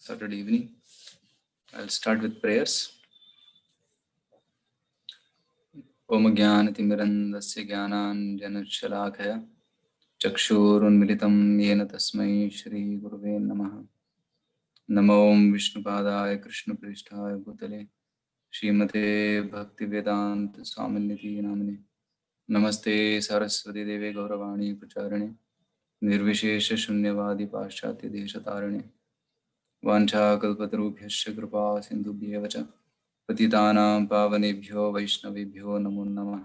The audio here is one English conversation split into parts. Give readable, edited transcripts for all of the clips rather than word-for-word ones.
Saturday evening. I'll start with prayers. Om Jnanatimirandasya Jnananjanashalakhaya Chakshurunmilitam Yena Tasmai Shri Guruve Namaha. Namo Om Vishnupadaya Krishna Pristhaya Bhutale Srimate Bhaktivedanta Swaminiti Namane Namaste Saraswati Deve Gauravani Pracharane Nirvishesha Shunyavadi Paschatya Deshatarane वाञ्छाकल्पतरुभ्यश्च कृपा सिन्धुभ्येव च पतितानां पावनेभ्यो वैष्णवेभ्यो नमो नमः।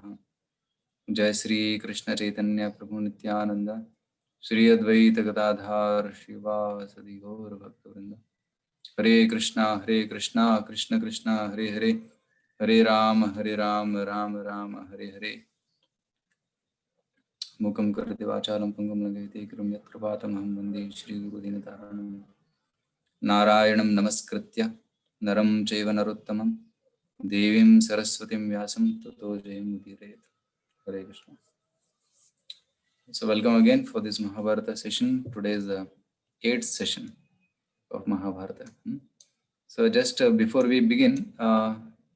जय श्री कृष्ण चैतन्य प्रभु नित्यानंद श्री अद्वैत गदाधार श्रीवासदि गौर भक्तवृंद। हरे कृष्णा कृष्ण कृष्ण हरे हरे हरे राम राम राम हरे हरे। मुखं करोति वाचालं पंगुं लंघयते गिरिं यत्कृपातमहं वन्दे श्रीगुरुदीनतारणं। नारायणं नमस्कृत्य नरं चैव नरोत्तमं देवीं सरस्वतीं व्यासं ततो जयमुदीरयेत्। Hare Krishna. So welcome again for this Mahabharata session. Today is the 8th session of Mahabharata. So just before we begin,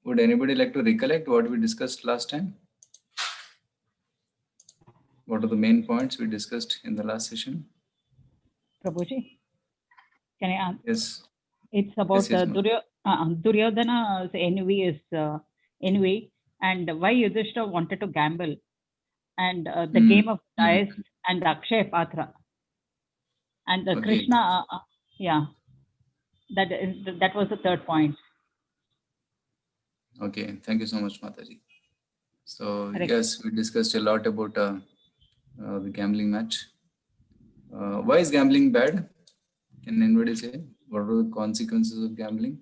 would anybody like to recollect what we discussed last time? What are the main points we discussed in the last session? Prabhuji, can I answer? Yes. It's about Yes, Duryodhana's envy is envy, and why Yudhishthira wanted to gamble, and the game of dice, and the Akshaya Patra, and the Okay. Krishna. That was the third point. Okay, thank you so much, Mataji. So Correct. yes, we discussed a lot about the gambling match. Why is gambling bad? Can anybody say? What are the consequences of gambling?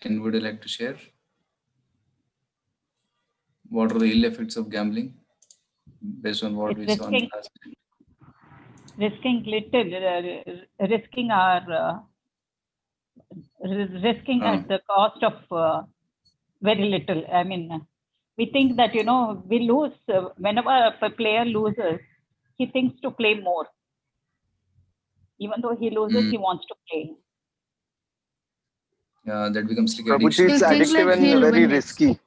Anybody like to share? What are the ill effects of gambling based on what we saw in the last time? Risking at the cost of very little. I mean, we think that, we lose. Whenever a player loses, he thinks to play more. Even though he loses, he wants to play. Yeah, that becomes like Prabhuji, addiction. it's addictive and very risky.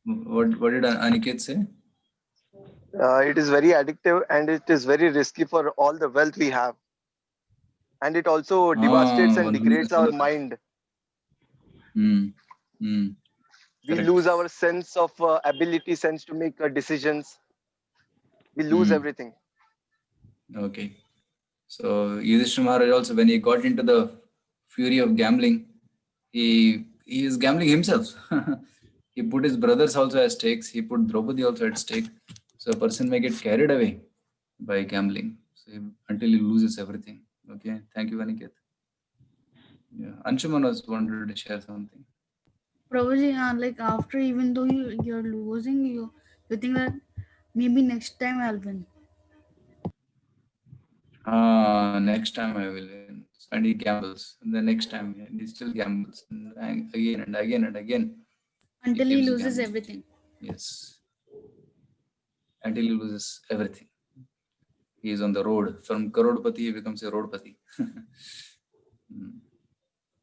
What did Aniket say? It is very addictive and it is very risky for all the wealth we have. And it also devastates and degrades our mind. We lose our sense of ability, sense to make decisions. We lose everything. Okay. So Yudhishthira Maharaj also, when he got into the fury of gambling, he is gambling himself. He put his brothers also at stakes. He put Draupadi also at stake. So a person may get carried away by gambling until he loses everything. Okay. Thank you, Aniket. Yeah. Anshuman was wanted to share something. Prabhuji, like after, even though you're losing, you think that maybe next time I'll win. Next time I will win. And he gambles. And the next time he still gambles. And again and again and again. Until he loses everything. Yes. Until he loses everything. He is on the road. From Karodpati, he becomes a roadpati.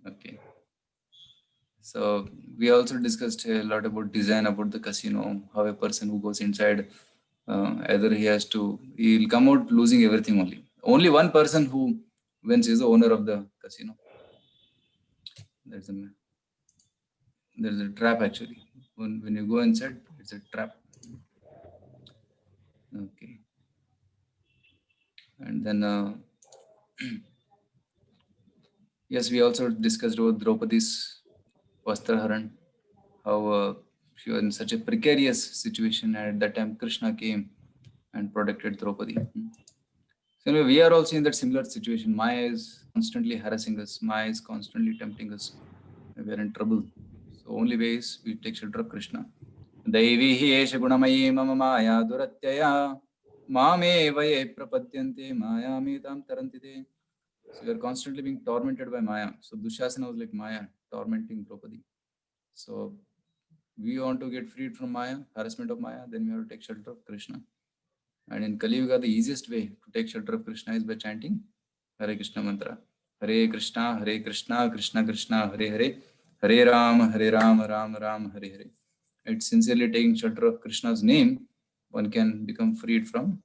Okay. So we also discussed a lot about design, about the casino, how a person who goes inside, either he'll come out losing everything only. Only one person who wins is the owner of the casino. There's a trap actually. When you go inside, it's a trap. Okay. And then, yes, we also discussed about Draupadi's Vastraharan, how she was in such a precarious situation, and at that time Krishna came and protected Draupadi. So anyway, we are also in that similar situation. Maya is constantly harassing us. Maya is constantly tempting us. We are in trouble. So only way is we take shelter of Krishna. Daivi hi esha gunamayi mama maya duratyaya mame vaye prapadyante maya mitam tarantite. So we are constantly being tormented by Maya. So Dushasana was like Maya, tormenting Draupadi. So we want to get freed from Maya, harassment of Maya, then we have to take shelter of Krishna. And in Kali Yuga, the easiest way to take shelter of Krishna is by chanting Hare Krishna mantra. Hare Krishna, Krishna Krishna, Hare Hare, Hare Ram, Ram Ram, Hare Hare. And sincerely taking shelter of Krishna's name, one can become freed from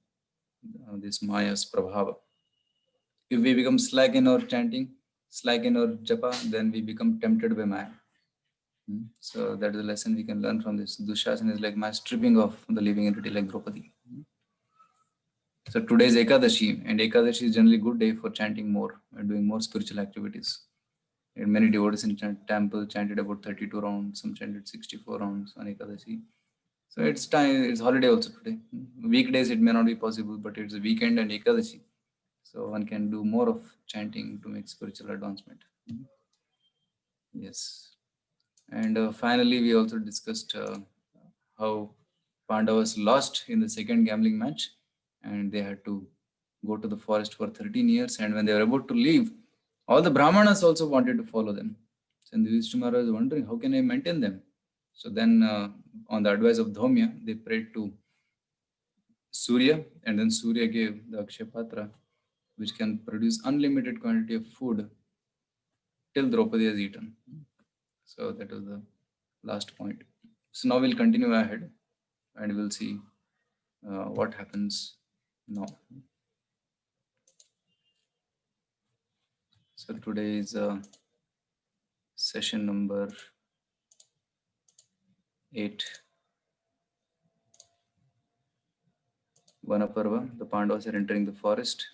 this Maya's prabhava. If we become slack in our chanting, slack in our japa, then we become tempted by Maya. So that is a lesson we can learn from this. Dushasana is like my stripping of the living entity like Draupadi. So today is Ekadashi, and Ekadashi is generally a good day for chanting more and doing more spiritual activities. And many devotees in temple chanted about 32 rounds, some chanted 64 rounds on Ekadashi. So it's time, it's holiday also today. Weekdays it may not be possible, but it's a weekend and Ekadashi. So one can do more of chanting to make spiritual advancement. Yes. And finally, we also discussed how Pandavas lost in the second gambling match, and they had to go to the forest for 13 years. And when they were about to leave, all the Brahmanas also wanted to follow them. So Yudhishthira was wondering, how can I maintain them? So then, on the advice of Dhaumya, they prayed to Surya, and then Surya gave the Akshapatra, which can produce unlimited quantity of food till Draupadi has eaten. So that was the last point. So now we'll continue ahead and we'll see what happens now. So today is session number 8. Vanaparva, the Pandavas are entering the forest.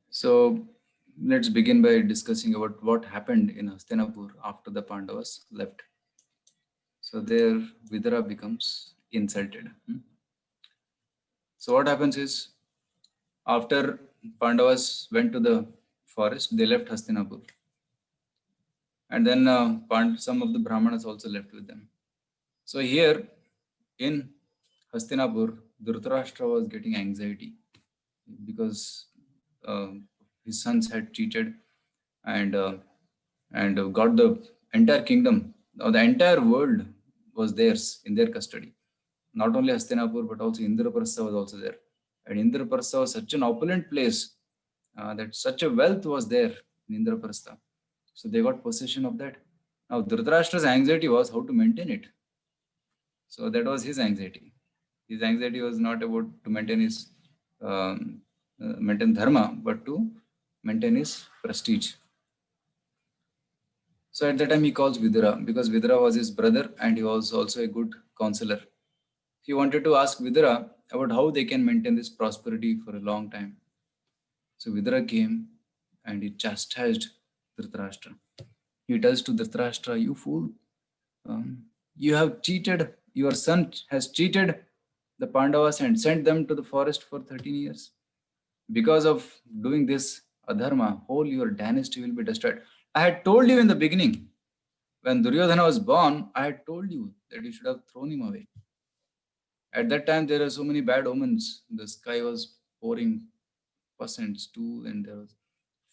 So let's begin by discussing about what happened in Hastinapur after the Pandavas left. So there Vidura becomes insulted. So what happens is, after Pandavas went to the forest, they left Hastinapur. And then some of the Brahmanas also left with them. So here in Hastinapur, Dhritarashtra was getting anxiety because his sons had cheated and got the entire kingdom, or the entire world was theirs in their custody. Not only Hastinapur, but also Indraprastha was also there. And Indraprastha was such an opulent place that such a wealth was there in Indraprastha. So they got possession of that. Now Dhritarashtra's anxiety was how to maintain it. So that was his anxiety. His anxiety was not about to maintain his maintain dharma, but to maintain his prestige. So at that time he calls Vidura, because Vidura was his brother and he was also a good counselor. He wanted to ask Vidura about how they can maintain this prosperity for a long time. So Vidura came and he chastised Dhritarashtra. He tells to Dhritarashtra, you fool, you have cheated, your son has cheated the Pandavas and sent them to the forest for 13 years. Because of doing this adharma, whole your dynasty will be destroyed. I had told you in the beginning, when Duryodhana was born, I had told you that you should have thrown him away. At that time, there were so many bad omens. The sky was pouring pus and stool, and there was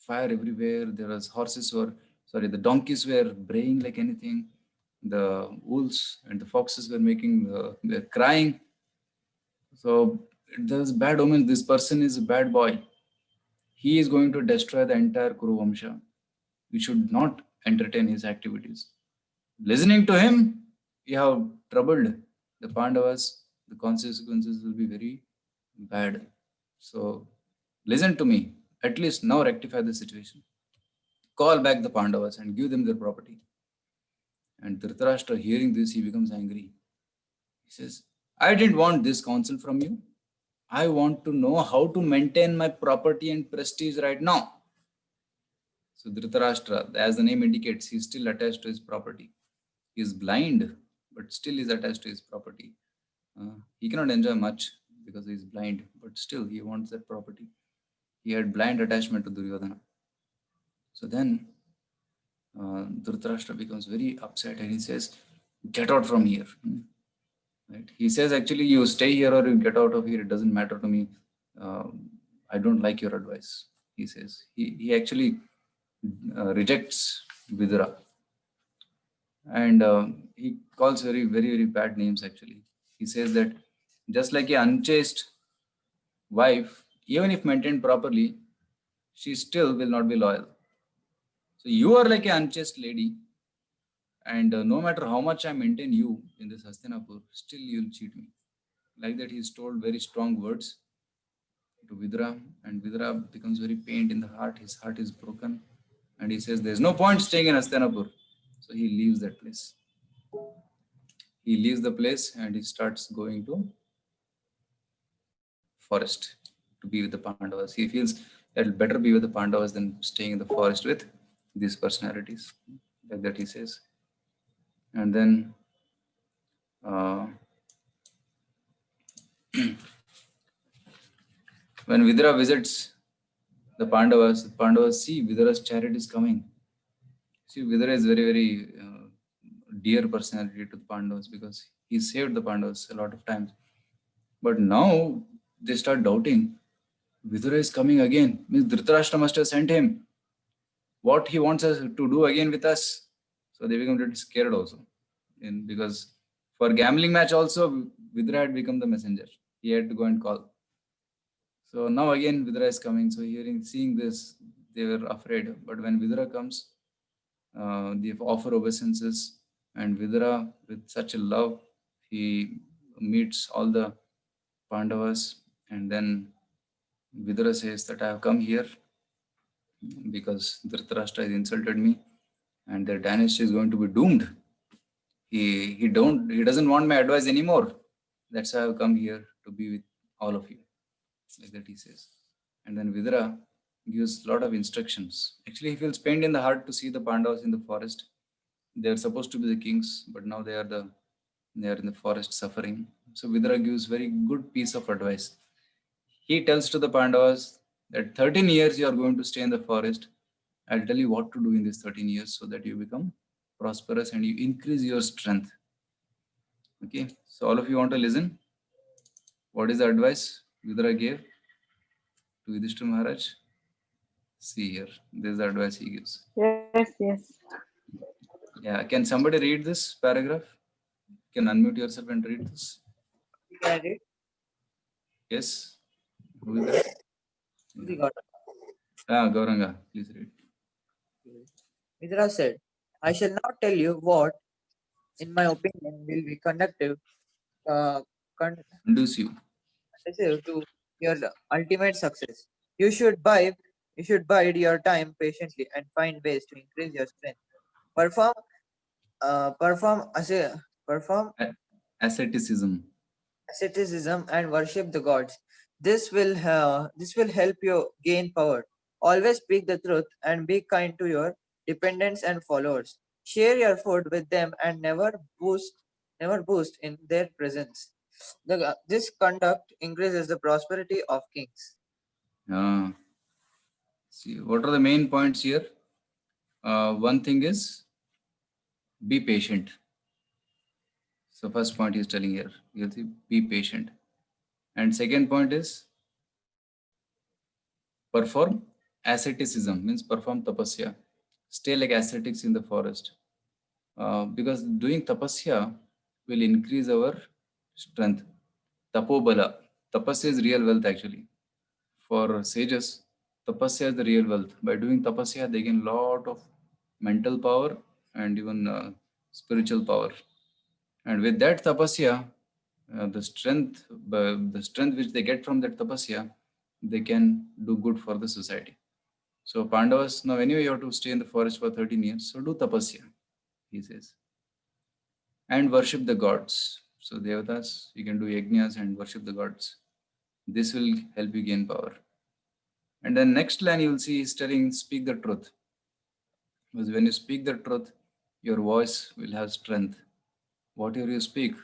fire everywhere. There was the donkeys were braying like anything. The wolves and the foxes were crying. So there's bad omens. This person is a bad boy. He is going to destroy the entire Kuru Vamsha. We should not entertain his activities. Listening to him, we have troubled the Pandavas. The consequences will be very bad. So listen to me. At least now rectify the situation. Call back the Pandavas and give them their property. And Dhritarashtra, hearing this, he becomes angry. He says, I didn't want this counsel from you. I want to know how to maintain my property and prestige right now. So Dhritarashtra, as the name indicates, he is still attached to his property. He is blind, but still is attached to his property. He cannot enjoy much because he is blind, but still he wants that property. He had blind attachment to Duryodhana. So then Dhritarashtra becomes very upset and he says, get out from here. Right? He says, actually, you stay here or you get out of here. It doesn't matter to me. I don't like your advice, he says. He actually rejects Vidura. And he calls very, very, very bad names actually. He says that just like an unchaste wife, even if maintained properly, she still will not be loyal. So you are like an unchaste lady, and no matter how much I maintain you in this Hastinapur, still you'll cheat me. Like that, he's told very strong words to Vidura, and Vidura becomes very pained in the heart. His heart is broken, and he says, "There's no point staying in Hastinapur." So he leaves that place. He leaves the place and he starts going to forest to be with the Pandavas. He feels that it'll better be with the Pandavas than staying in the forest with these personalities. Like that he says. And then when Vidura visits the Pandavas see Vidura's chariot is coming. See, Vidura is very, very dear personality to the Pandavas because he saved the Pandavas a lot of times. But now they start doubting. Vidura is coming again. Means Dhritarashtra must have sent him. What he wants us to do again with us. So they become a little scared also. Because for gambling match also, Vidura had become the messenger. He had to go and call. So now again Vidura is coming. So seeing this, they were afraid. But when Vidura comes, they offer obeisances. And Vidura, with such a love, he meets all the Pandavas. And then Vidura says that I have come here because Dhritarashtra has insulted me and their dynasty is going to be doomed. He doesn't want my advice anymore. That's why I've come here to be with all of you. Like that he says. And then Vidura gives a lot of instructions. Actually, he feels pained in the heart to see the Pandavas in the forest. They are supposed to be the kings, but now they are in the forest suffering. So Vidura gives very good piece of advice. He tells to the Pandavas that 13 years you are going to stay in the forest. I'll tell you what to do in these 13 years so that you become prosperous and you increase your strength. Okay, so all of you want to listen? What is the advice Vidura gave to Yudhishthira Maharaj? See here, this is the advice he gives. Yes, yes. Yeah, can somebody read this paragraph? You can unmute yourself and read this. Can I read? Yes. Who is that? We got it. Gauranga, please read. Vidura said, I shall not tell you what, in my opinion, will be conducive Conducive. to your ultimate success. You should bide your time patiently and find ways to increase your strength. Perform perform Asceticism. asceticism and worship the gods. This will help you gain power. Always speak the truth and be kind to your dependents and followers. Share your food with them and never boast in their presence. This conduct increases the prosperity of kings. See, what are the main points here? One thing is be patient. So first point he's telling here, you have to be patient. And second point is perform asceticism, means perform tapasya. Stay like ascetics in the forest. Because doing tapasya will increase our strength. Tapobala. Tapasya is real wealth actually. For sages, tapasya is the real wealth. By doing tapasya, they gain lot of mental power and even spiritual power. And with that tapasya, the strength which they get from that tapasya, they can do good for the society. So Pandavas, now anyway you have to stay in the forest for 13 years, so do tapasya, he says. And worship the gods. So Devatas, you can do yajnas and worship the gods. This will help you gain power. And then next line you will see he's telling, speak the truth. Because when you speak the truth, your voice will have strength. Whatever you speak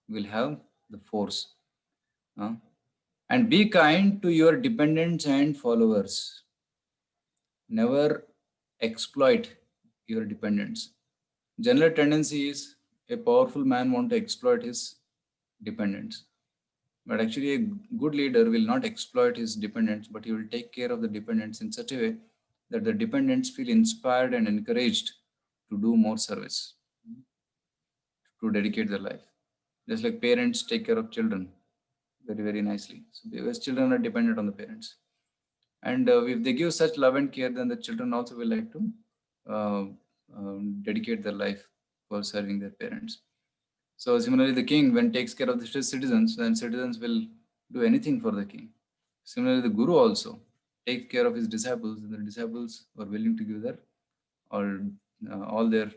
will have the force. And be kind to your dependents and followers. Never exploit your dependents. General tendency is a powerful man want to exploit his dependents. But actually a good leader will not exploit his dependents, but he will take care of the dependents in such a way that the dependents feel inspired and encouraged to do more service. to dedicate their life. Just like parents take care of children very, very nicely. So because children are dependent on the parents. And if they give such love and care, then the children also will like to dedicate their life for serving their parents. So similarly, the king, when takes care of the citizens, then citizens will do anything for the king. Similarly, the guru also takes care of his disciples, and the disciples are willing to give their all their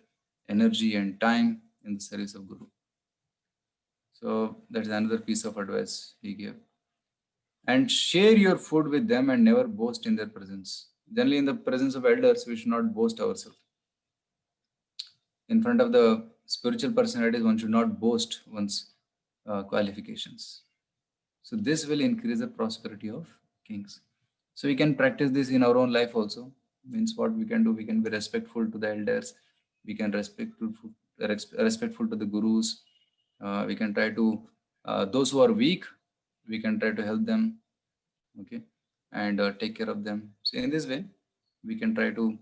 energy and time in the service of guru. So that's another piece of advice he gave. And share your food with them and never boast in their presence. Generally, in the presence of elders, we should not boast ourselves. In front of the spiritual personalities, one should not boast one's qualifications. So this will increase the prosperity of kings. So we can practice this in our own life also. Means what we can do, we can be respectful to the elders. We can respectful to the gurus. We can try to, those who are weak, we can try to help them, okay, and take care of them. So in this way, we can try to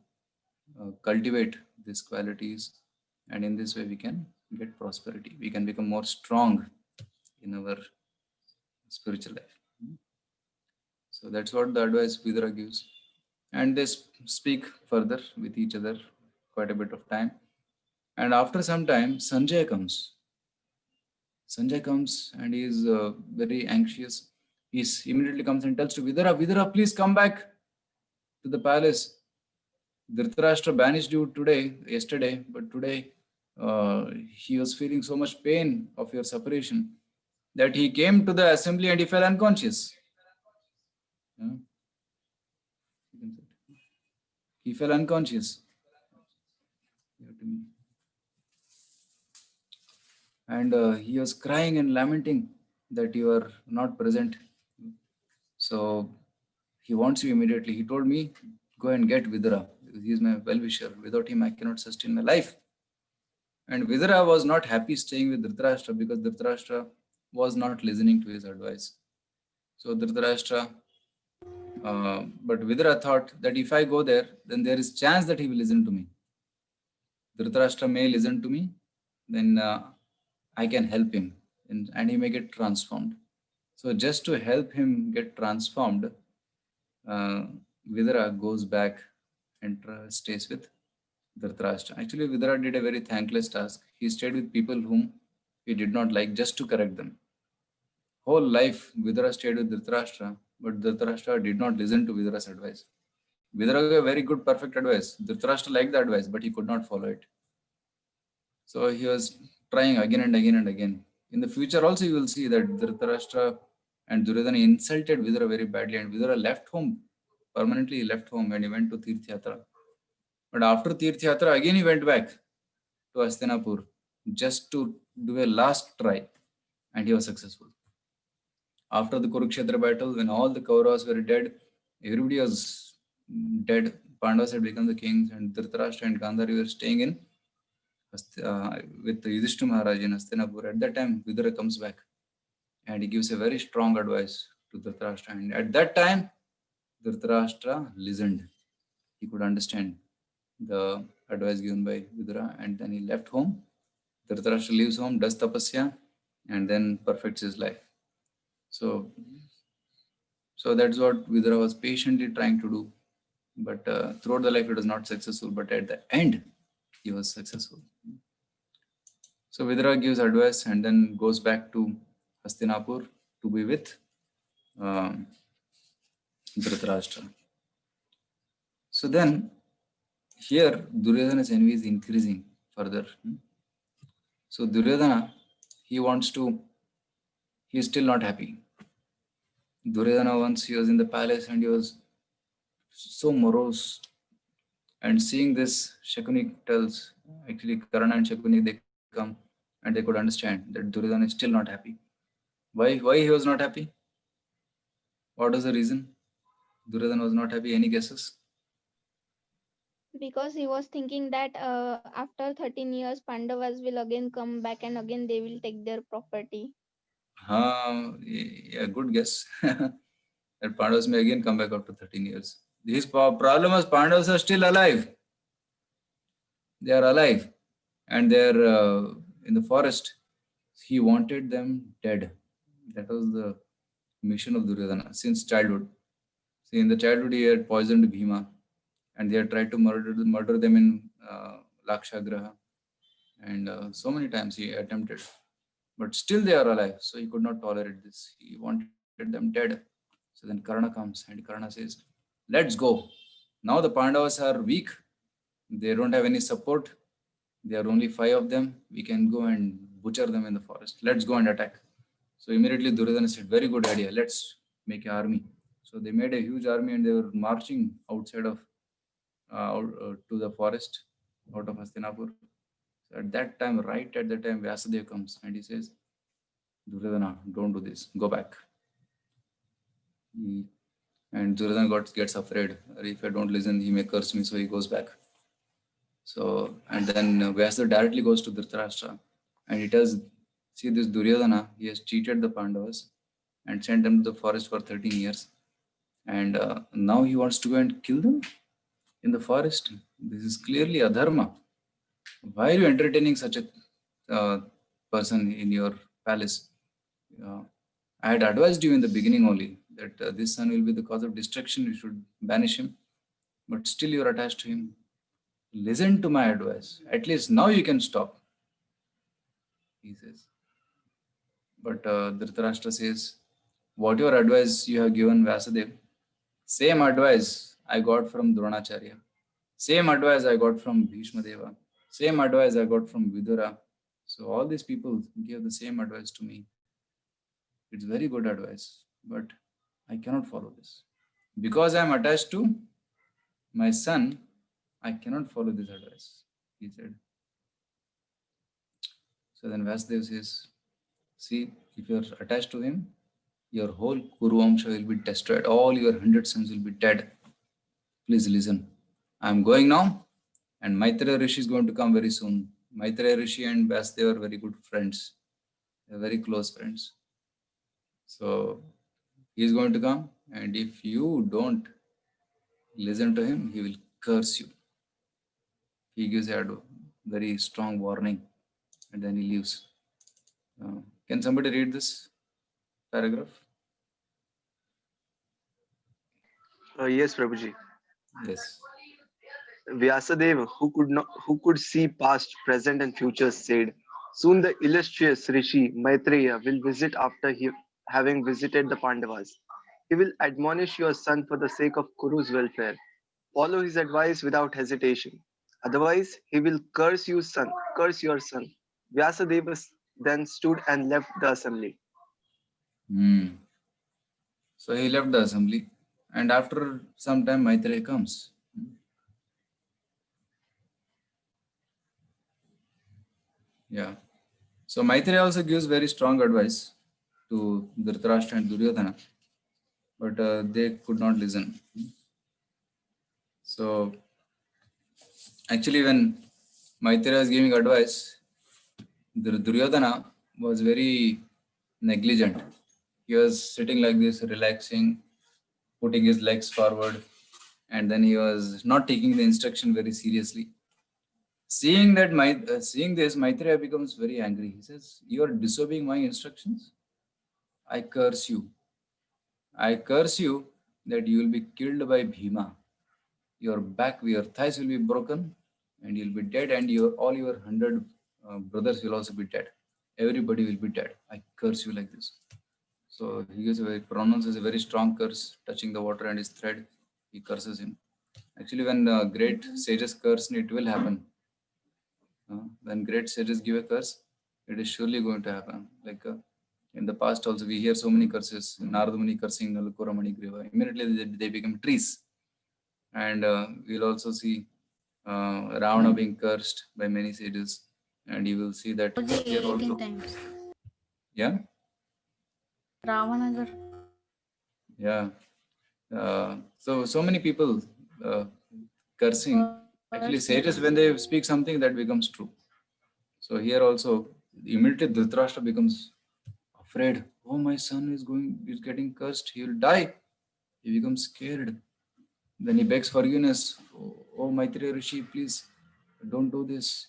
cultivate these qualities, and in this way we can get prosperity. We can become more strong in our spiritual life. So that's what the advice Vidura gives. And they speak further with each other quite a bit of time. And after some time, Sanjay comes. Sanjay comes and he is very anxious. He immediately comes and tells to Vidura, Vidura, please come back to the palace. Dhritarashtra banished you yesterday, but today he was feeling so much pain of your separation that he came to the assembly and he fell unconscious. Yeah. He fell unconscious. And he was crying and lamenting that you are not present. So he wants you immediately. He told me, go and get Vidura, because he is my well-wisher. Without him, I cannot sustain my life. And Vidura was not happy staying with Dhritarashtra because Dhritarashtra was not listening to his advice. So Dhritarashtra, but Vidura thought that if I go there, then there is chance that he will listen to me. Dhritarashtra may listen to me, then I can help him and he may get transformed. So just to help him get transformed, Vidura goes back and stays with Dhritarashtra. Actually, Vidura did a very thankless task. He stayed with people whom he did not like just to correct them. Whole life, Vidura stayed with Dhritarashtra, but Dhritarashtra did not listen to Vidura's advice. Vidura gave very good, perfect advice. Dhritarashtra liked the advice, but he could not follow it. So he was trying again and again and again. In the future also, you will see that Dhritarashtra and Duryodhana insulted Vidura very badly, and Vidura left home, permanently left home, and he went to Tirthyatra. But after Tirthyatra, again he went back to Hastinapur just to do a last try, and he was successful. After the Kurukshetra battle, when all the Kauravas were dead, everybody was dead. Pandavas had become the kings, and Dhritarashtra and Gandhari were staying in with Yudhishthira Maharaj in Hastinapur. At that time, Vidura comes back and he gives a very strong advice to Dhritarashtra. And at that time, Dhritarashtra listened. He could understand the advice given by Vidura, and then he left home. Dhritarashtra leaves home, does tapasya, and then perfects his life. So that's what Vidura was patiently trying to do. But throughout the life, it was not successful. But at the end, he was successful. So Vidura gives advice and then goes back to Hastinapur to be with Dhritarashtra. So then here Duryodhana's envy is increasing further. So Duryodhana, he is still not happy. Duryodhana, once he was in the palace and he was so morose. And seeing this, Shakuni tells, actually Karna and Shakuni, they come and they could understand that Duryodhana is still not happy. Why he was not happy? What was the reason Duryodhana was not happy? Any guesses? Because he was thinking that after 13 years Pandavas will again come back and again they will take their property. Yeah, good guess. That Pandavas may again come back after 13 years. His problem is Pandavas are still alive. They are alive and their in the forest, he wanted them dead. That was the mission of Duryodhana since childhood. See, in the childhood, he had poisoned Bhima, and they had tried to murder them in Lakshagraha, and so many times he attempted, but still they are alive. So he could not tolerate this. He wanted them dead. So then Karna comes, and Karna says, "Let's go. Now the Pandavas are weak. They don't have any support. There are only 5 of them. We can go and butcher them in the forest. Let's go and attack." So immediately Duryodhana said, "Very good idea. Let's make an army." So they made a huge army and they were marching outside of to the forest out of Hastinapur. So at that time, right at that time, Vyasadeva comes and he says, "Duryodhana, don't do this. Go back." And Duryodhana gets afraid. If I don't listen, he may curse me. So he goes back. So, and then Vyasadeva directly goes to Dhritarashtra and he tells, "See, this Duryodhana, he has cheated the Pandavas and sent them to the forest for 13 years. And now he wants to go and kill them in the forest. This is clearly adharma. Why are you entertaining such a person in your palace? I had advised you in the beginning only that this son will be the cause of destruction. You should banish him. But still you are attached to him. Listen to my advice. At least now you can stop," he says. But Dhritarashtra says, "Whatever advice you have given Vyasadeva, same advice I got from Dronacharya. Same advice I got from Bhishma Deva. Same advice I got from Vidura. So all these people gave the same advice to me. It's very good advice, but I cannot follow this. Because I am attached to my son, I cannot follow this advice," he said. So then Vasudev says, "See, if you are attached to him, your whole Kuruvamsha will be destroyed. All your 100 sons will be dead. Please listen. I am going now, and Maitreya Rishi is going to come very soon." Maitreya Rishi and Vasudev are very good friends. They are very close friends. So he is going to come, and if you don't listen to him, he will curse you. He gives a very strong warning, and then he leaves. Can somebody read this paragraph? Yes, Prabhuji. Yes. Vyasadeva, who could see past, present, and future, said, "Soon the illustrious Rishi Maitreya will visit after having visited the Pandavas. He will admonish your son for the sake of Kuru's welfare. Follow his advice without hesitation. Otherwise, he will curse your son. Vyasadeva then stood and left the assembly. So he left the assembly, and after some time, Maitreya comes. Yeah. So Maitreya also gives very strong advice to Dhritarashtra and Duryodhana, but they could not listen. So actually, when Maitreya is giving advice, Duryodhana was very negligent. He was sitting like this, relaxing, putting his legs forward, and then he was not taking the instruction very seriously. Seeing this, Maitreya becomes very angry. He says, "You are disobeying my instructions. I curse you. I curse you that you will be killed by Bhima. Your thighs will be broken, and you'll be dead, and all your 100 brothers will also be dead. Everybody will be dead. I curse you like this." So he pronounces a very strong curse, touching the water and his thread. He curses him. Actually, when great sages curse, it will happen. When great sages give a curse, it is surely going to happen. Like in the past also, we hear so many curses. Narada Muni cursing Alukuramani Griva. Immediately they become trees. And we'll also see Ravana being cursed by many sages. And you will see that Okay, here 18 also. times. Yeah? Ravanagar. Yeah. So many people cursing. Actually, sages, when they speak something, that becomes true. So here also, immediately Dhritarashtra becomes afraid. Oh, my son is getting cursed. He will die. He becomes scared. Then he begs forgiveness. Oh, Maitreya Rishi, please don't do this.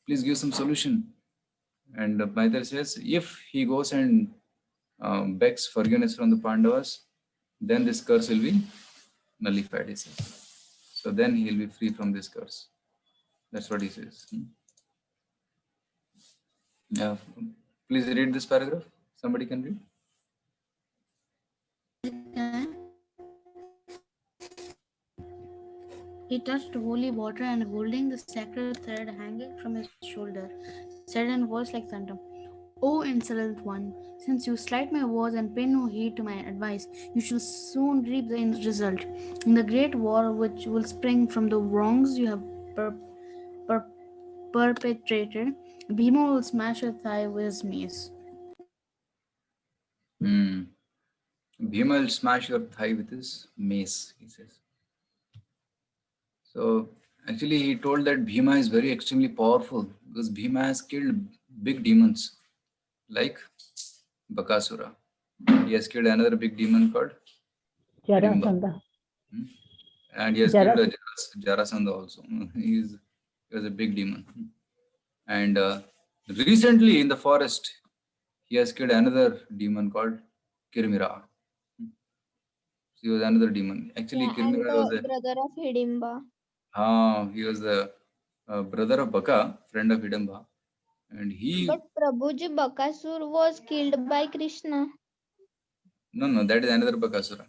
Please give some solution. And Maitreya says, if he goes and begs forgiveness from the Pandavas, then this curse will be nullified, he says. So then he will be free from this curse. That's what he says. Yeah. Please read this paragraph. Somebody can read. He touched holy water and holding the sacred thread hanging from his shoulder, said in a voice like thunder, O insolent one, since you slight my words and pay no heed to my advice, you shall soon reap the result. In the great war which will spring from the wrongs you have per- perpetrated, Bhima will smash your thigh with his mace. Bhima will smash your thigh with his mace, he says. So actually he told that Bhima is very extremely powerful because Bhima has killed big demons like Bakasura. He has killed another big demon called Hidimba. Jarasandha. And he has killed Jarasandha also. He was a big demon. And recently in the forest, he has killed another demon called Kirmira. He was another demon. Actually, and Kirmira was the brother of Hidimba. he was the brother of Baka, friend of Hidimba. And he... But Prabhuji, Bakasur was killed by Krishna. No, that is another Bakasura.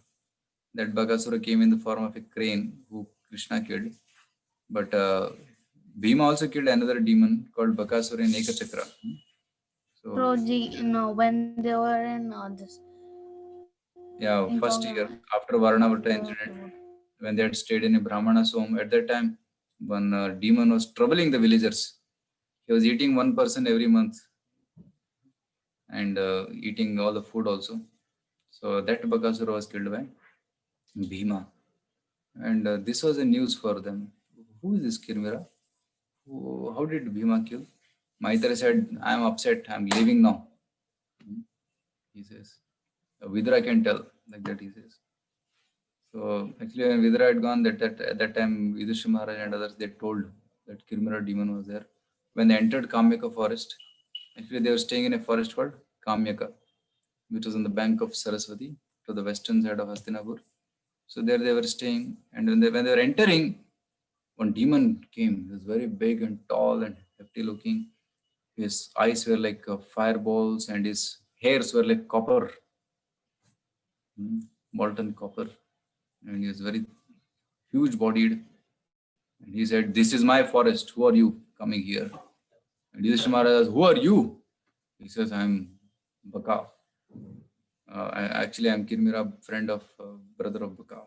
That Bakasura came in the form of a crane who Krishna killed. But Bhima also killed another demon called Bakasura in Ekachakra. So, Prodigy, when they were in this. Yeah, first year after Varnavata incident, when they had stayed in a Brahmana's home, at that time, one demon was troubling the villagers. He was eating one person every month and eating all the food also. So that Bakasura was killed by Bhima. And this was a news for them. Who is this Kirmira? How did Bhima kill? Maitreya said, I am upset. I am leaving now. He says. Vidura can tell, like that he says. So actually when Vidura had gone, at that time Yudhishthira Maharaj and others, they told that Kirmira demon was there. When they entered Kamyaka forest, actually they were staying in a forest called Kamyaka, which was on the bank of Saraswati to the western side of Hastinapur. So there they were staying, and when they were entering, one demon came. He was very big and tall and hefty looking. His eyes were like fireballs and his hairs were like copper, molten copper. And he was very huge bodied. And he said, this is my forest. Who are you coming here? And Yudhishthira Maharaj asked, who are you? He says, I'm Baka. Actually, I'm Kirmira, friend of brother of Baka.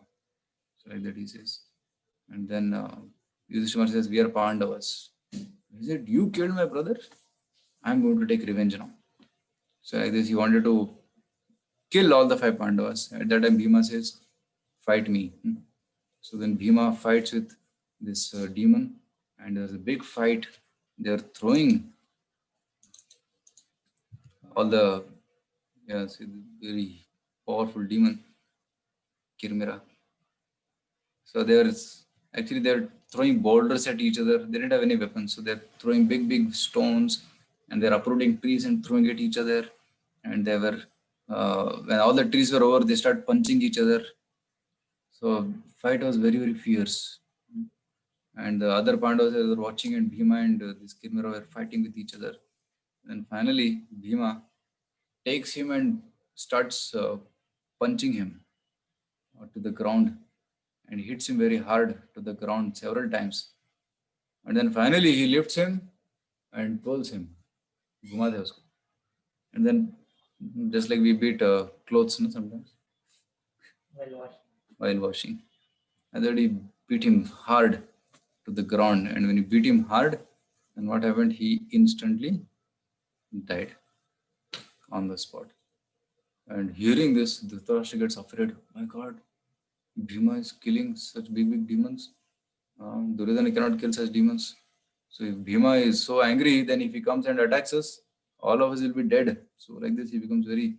So like that he says. And then Yudhishthira Maharaj says, we are Pandavas. He said, you killed my brother? I'm going to take revenge now. So like this, he wanted to kill all the 5 Pandavas. At that time, Bhima says, fight me. So then Bhima fights with this demon, and there's a big fight. They're throwing all the very powerful demon, Kirmira. So they're throwing boulders at each other. They didn't have any weapons, so they're throwing big stones, and they're uprooting trees and throwing at each other. And they were when all the trees were over, they start punching each other. So fight was very fierce. And the other Pandavas were watching, and Bhima and this Kirmira were fighting with each other. And finally, Bhima takes him and starts punching him to the ground, and hits him very hard to the ground several times. And then finally, he lifts him and pulls him. And then, just like we beat clothes sometimes while washing, and then he beat him hard to the ground. And when he beat him hard, then what happened? He instantly died on the spot. And hearing this, Dhritarashtra gets afraid. My God, Bhima is killing such big demons. Duryodhana cannot kill such demons. So if Bhima is so angry, then if he comes and attacks us, all of us will be dead. So like this, he becomes very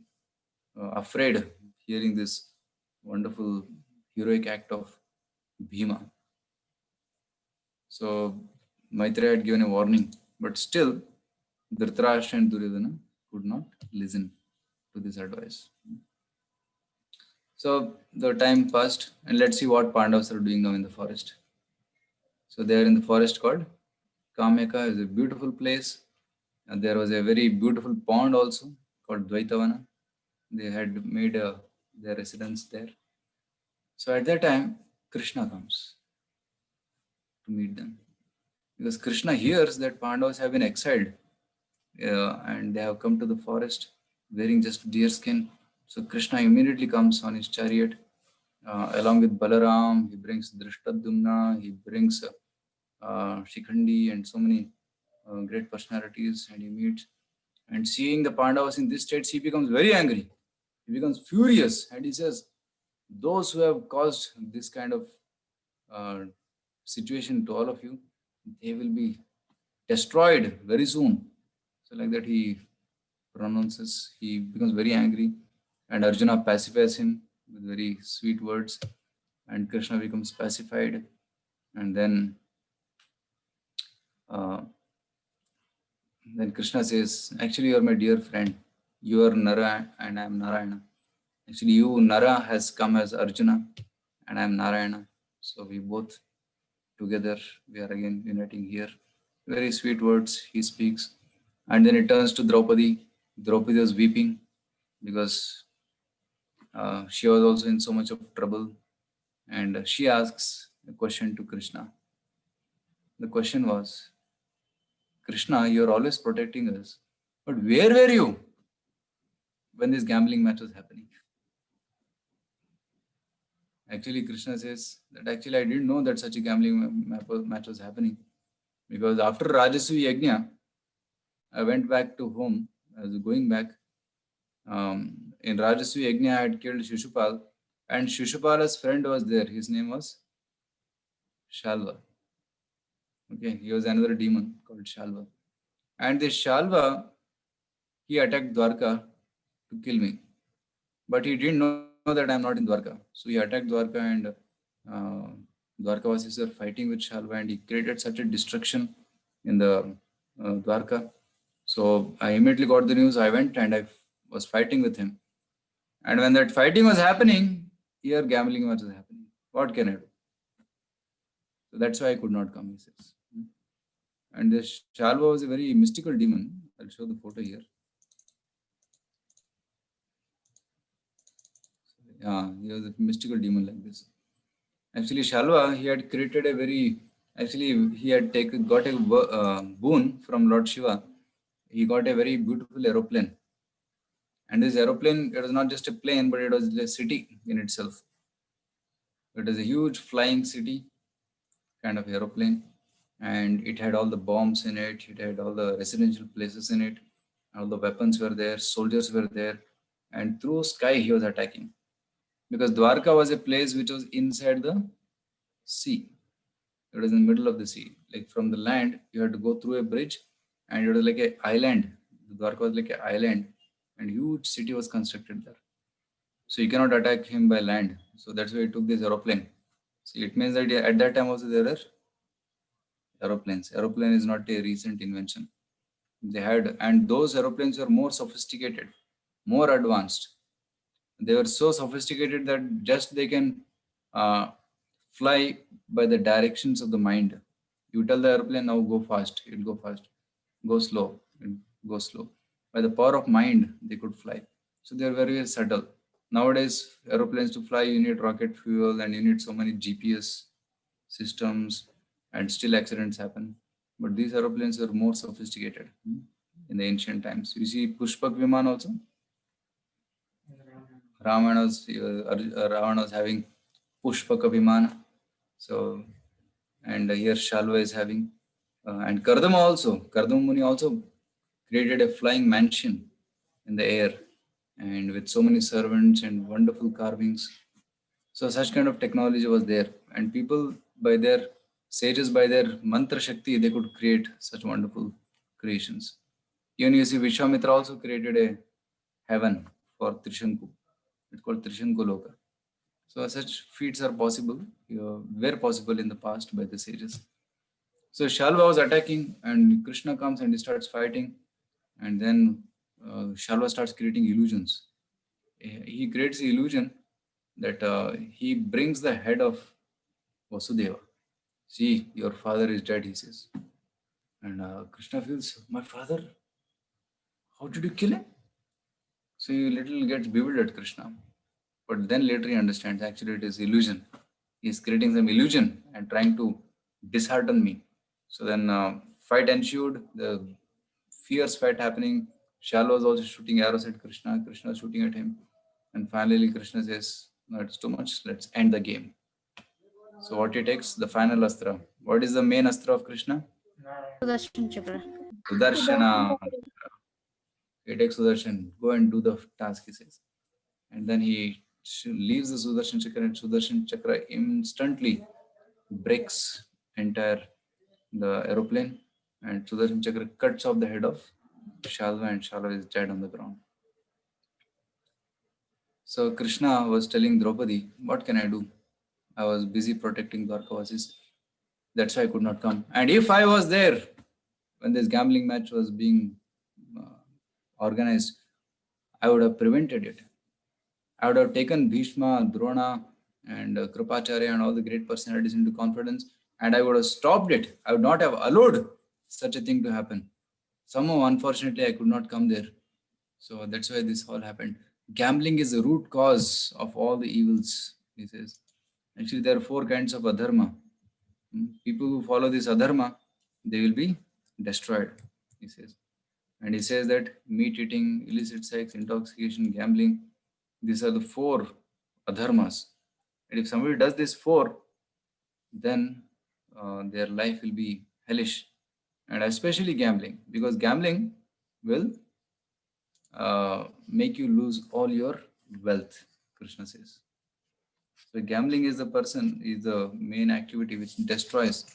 afraid hearing this wonderful heroic act of Bhima. So Maitreya had given a warning, but still Dhritarashtra and Duryodhana could not listen to this advice. So the time passed, and let's see what Pandavas are doing now in the forest. So they are in the forest called Kamyaka. Is a beautiful place. And there was a very beautiful pond also called Dvaitavana. They had made their residence there. So at that time, Krishna comes to meet them. Because Krishna hears that Pandavas have been exiled and they have come to the forest wearing just deer skin. So Krishna immediately comes on his chariot along with Balaram. He brings Drishtadumna, he brings Shikhandi and so many great personalities, and he meets. And seeing the Pandavas in this state, he becomes very angry. He becomes furious and he says, those who have caused this kind of situation to all of you, they will be destroyed very soon. So like that he pronounces, he becomes very angry, and Arjuna pacifies him with very sweet words, and Krishna becomes pacified. And then Krishna says, actually you are my dear friend, you are Nara and I am Narayana. Actually you, Nara, has come as Arjuna and I am Narayana. So we both together, we are again uniting here. Very sweet words he speaks. And then it turns to Draupadi. Draupadi was weeping because she was also in so much of trouble. And she asks a question to Krishna. The question was, Krishna, you're always protecting us, but where were you when this gambling match was happening? Actually, Krishna says that actually I didn't know that such a gambling match was happening, because after Rajasvi Yajna, I went back to home. I was going back. In Rajasvi Yajna, I had killed Shishupal, and Shishupala's friend was there. His name was Shalva. Okay, he was another demon called Shalva. And this Shalva, he attacked Dwarka to kill me. But he didn't know that I'm not in Dwarka. So he attacked Dwarka, and Dwarkavasis were fighting with Shalva, and he created such a destruction in the Dwarka. So I immediately got the news. I went and I was fighting with him. And when that fighting was happening, here gambling match was happening. What can I do? So that's why I could not come, he says. And this Shalva was a very mystical demon. I'll show the photo here. Yeah, he was a mystical demon like this. Actually, Shalva, he had created a very, actually he had got a boon from Lord Shiva. He got a very beautiful aeroplane. And this aeroplane, it was not just a plane, but it was a city in itself. It was a huge flying city kind of aeroplane. And it had all the bombs in it. It had all the residential places in it. All the weapons were there. Soldiers were there. And through sky, he was attacking. Because Dwarka was a place which was inside the sea. It was in the middle of the sea. Like from the land, you had to go through a bridge, and it was like an island. Dwarka was like an island, and huge city was constructed there. So you cannot attack him by land. So that's why he took this aeroplane. So it means that at that time also there were aeroplanes. Aeroplane is not a recent invention. They had, and those aeroplanes were more sophisticated, more advanced. They were so sophisticated that just they can fly by the directions of the mind. You tell the airplane, now go fast, it will go fast. Go slow, it will go slow. By the power of mind, they could fly. So they are very, very subtle. Nowadays, aeroplanes to fly, you need rocket fuel and you need so many GPS systems, and still accidents happen. But these aeroplanes are more sophisticated in the ancient times. You see Pushpak Viman also? Ravana was having Pushpaka Vimana. So, and here Shalva is having, and Kardama also, Kardama Muni also created a flying mansion in the air, and with so many servants and wonderful carvings. So such kind of technology was there, and people by their sages, by their mantra shakti, they could create such wonderful creations. Even you see Vishwamitra also created a heaven for Trishanku. It's called Trishanku Loka. So such feats are possible, were possible in the past by the sages. So Shalva was attacking, and Krishna comes and he starts fighting. And then Shalva starts creating illusions. He creates the illusion that he brings the head of Vasudeva. See, your father is dead, he says. And Krishna feels, my father? How did you kill him? So he little gets bewildered, Krishna. But then later he understands actually it is illusion. He is creating some illusion and trying to dishearten me. So then fight ensued, the fierce fight happening. Shalva was also shooting arrows at Krishna. Krishna shooting at him. And finally Krishna says, no, it's too much. Let's end the game. So what he takes? The final astra. What is the main astra of Krishna? Sudarshan Chakra. Sudarshana. He takes Sudarshan. Go and do the task, he says. And then he leaves the Sudarshan Chakra, and Sudarshan Chakra instantly breaks entire the aeroplane, and Sudarshan Chakra cuts off the head of Shalva, and Shalva is dead on the ground. So Krishna was telling Draupadi, what can I do? I was busy protecting Dwarkavasis. That's why I could not come. And if I was there when this gambling match was being organized, I would have prevented it. I would have taken Bhishma, Drona, and Kripacharya and all the great personalities into confidence, and I would have stopped it. I would not have allowed such a thing to happen. Somehow, unfortunately, I could not come there. So that's why this all happened. Gambling is the root cause of all the evils, he says. Actually, there are 4 kinds of adharma. People who follow this adharma, they will be destroyed, he says. And he says that meat eating, illicit sex, intoxication, gambling, these are the 4 adharmas. And if somebody does this 4, then their life will be hellish. And especially gambling, because gambling will make you lose all your wealth, Krishna says. So gambling is the main activity which destroys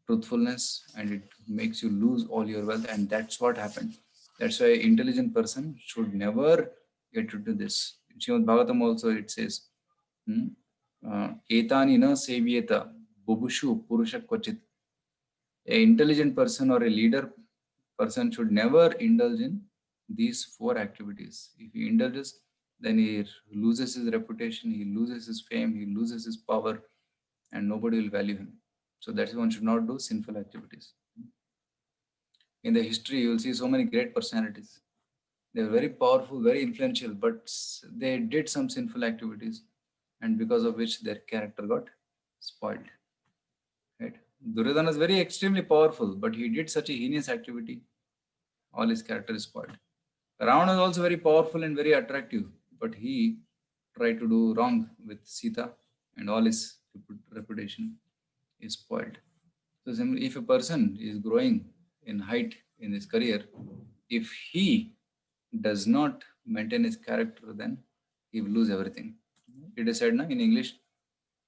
truthfulness, and it makes you lose all your wealth, and that's what happened. That's why intelligent person should never get into this. In Srimad Bhagavatam also it says, Etani na sevyeta bubushu purusha kvachit. A intelligent person or a leader person should never indulge in these 4 activities. If he indulges, then he loses his reputation, he loses his fame, he loses his power, and nobody will value him. So that's why one should not do sinful activities. In the history, you will see so many great personalities. They were very powerful, very influential, but they did some sinful activities, and because of which their character got spoiled. Right? Duryodhana is very extremely powerful, but he did such a heinous activity, all his character is spoiled. Ravana is also very powerful and very attractive, but he tried to do wrong with Sita, and all his reputation is spoiled. So if a person is growing in height in his career, if he does not maintain his character, then he will lose everything. It is said in English,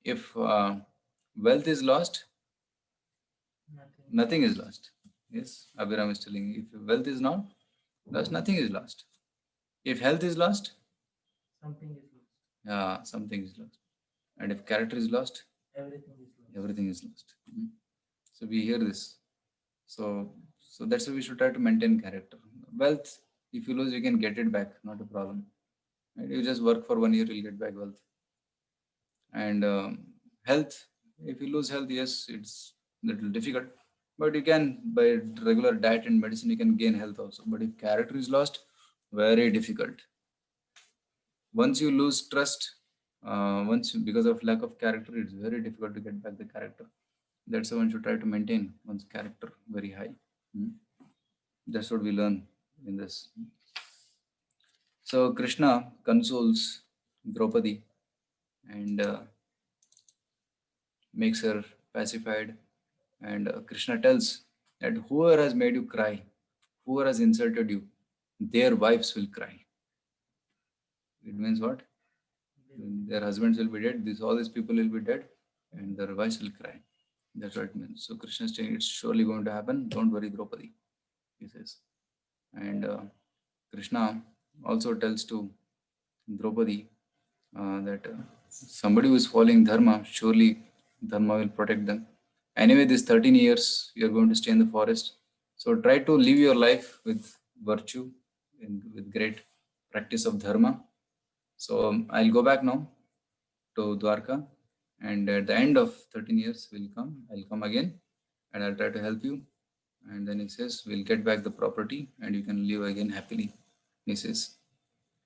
if wealth is lost, nothing is lost. Yes, Abhiram is telling you, if wealth is not lost, nothing is lost. If health is lost, something is lost. Something is lost. And if character is lost, everything is lost. So we hear this. So that's why we should try to maintain character. Wealth, if you lose, you can get it back, not a problem. Right? You just work for 1 year, you'll get back wealth. And health, if you lose health, yes, it's a little difficult. But you can, by regular diet and medicine, you can gain health also. But if character is lost, very difficult. Once you lose trust, because of lack of character, it's very difficult to get back the character. That's why one should try to maintain one's character very high. That's what we learn in this. So Krishna consoles Draupadi and makes her pacified. And Krishna tells that whoever has made you cry, whoever has insulted you, their wives will cry. It means what? Their husbands will be dead, all these people will be dead, and their wives will cry. That's what it means. So Krishna is saying it's surely going to happen. Don't worry, Draupadi, he says. And Krishna also tells to Draupadi that somebody who is following dharma, surely dharma will protect them. Anyway, this 13 years, you're going to stay in the forest. So try to live your life with virtue, with great practice of dharma. So I'll go back now to Dwarka, and at the end of 13 years I'll come again, and I'll try to help you. And then he says, we'll get back the property and you can live again happily, he says.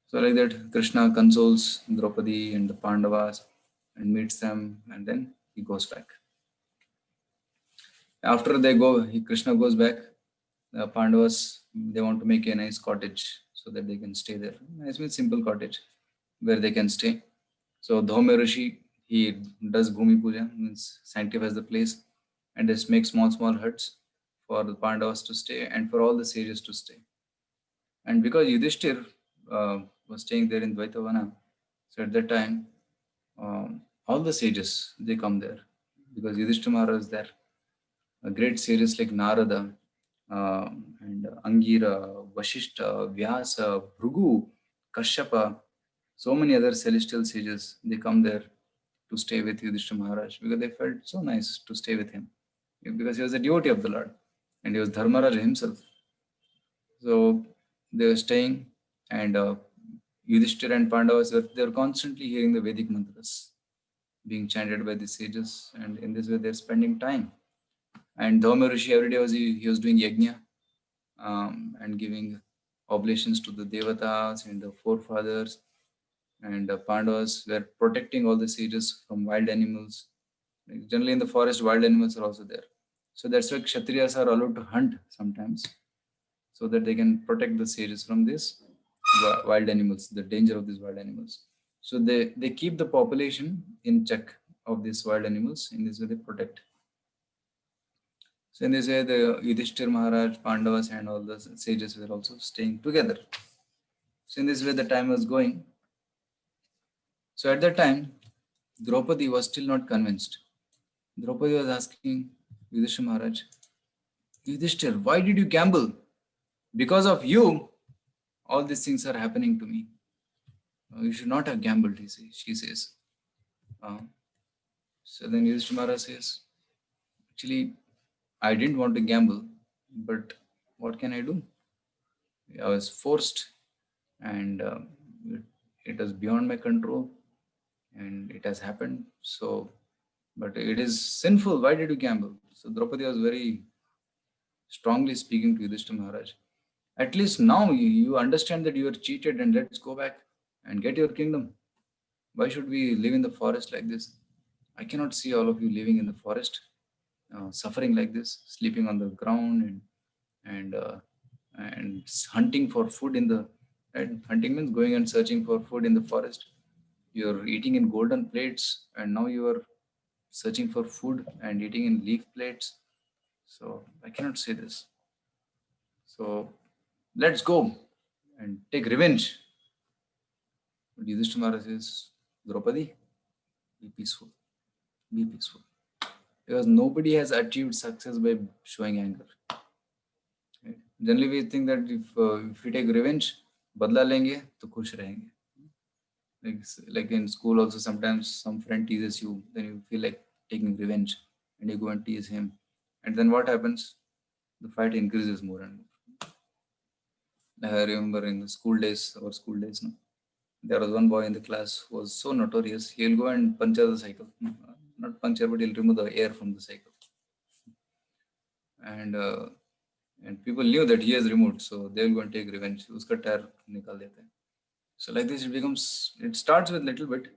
So like that, Krishna consoles Draupadi and the Pandavas and meets them, and then he goes back. After they go, Krishna goes back. The Pandavas, they want to make a nice cottage so that they can stay there. Nice means simple cottage where they can stay. So Dhaume Rishi, he does Bhumi Puja, means sanctifies the place, and just makes small huts for the Pandavas to stay and for all the sages to stay. And because Yudhishthir was staying there in Dvaitavana, so at that time, all the sages, they come there because Yudhishthira Maharaj is there. Great sages like Narada and Angira, Vashishta, Vyasa, Bhrugu, Kashyapa, so many other celestial sages, they come there to stay with Yudhishthira Maharaj because they felt so nice to stay with him because he was a devotee of the Lord and he was Dharmaraj himself. So they were staying, and Yudhishthira and Pandavas, they were constantly hearing the Vedic mantras being chanted by the sages, and in this way they're spending time. And Dhauma Rishi, every day he was doing yajna and giving oblations to the devatas and the forefathers, and Pandavas were protecting all the sages from wild animals. Like generally in the forest, wild animals are also there. So that's why Kshatriyas are allowed to hunt sometimes, so that they can protect the sages from these wild animals, the danger of these wild animals. So they keep the population in check of these wild animals. In this way, they protect. So in this way, the Yudhishthir Maharaj, Pandavas, and all the sages were also staying together. So in this way, the time was going. So at that time, Draupadi was still not convinced. Draupadi was asking Yudhishthir Maharaj, Yudhishthir, why did you gamble? Because of you, all these things are happening to me. You should not have gambled, she says. So then Yudhishthira Maharaj says, actually, I didn't want to gamble, but what can I do? I was forced, and it was beyond my control, and it has happened. So, but it is sinful. Why did you gamble? So Draupadi was very strongly speaking to Yudhishthira Maharaj. At least now you understand that you are cheated, and let's go back and get your kingdom. Why should we live in the forest like this? I cannot see all of you living in the forest, suffering like this, sleeping on the ground and hunting for food in the. And hunting means going and searching for food in the forest. You're eating in golden plates, and now you are searching for food and eating in leaf plates. So I cannot say this. So let's go and take revenge. But Yudhishthira Maharaj says, Draupadi, be peaceful. Be peaceful. Because nobody has achieved success by showing anger. Right? Generally, we think that if we take revenge, badla lenge, to khush rahenge. Like in school also, sometimes some friend teases you, then you feel like taking revenge, and you go and tease him. And then what happens? The fight increases more and more. I remember in the school days, no? There was one boy in the class who was so notorious. He'll go and puncture the cycle. Not puncture, but he'll remove the air from the cycle. And people knew that he has removed, so they'll go and take revenge. Uska tire nikal dete hain. So like this, it starts with little bit,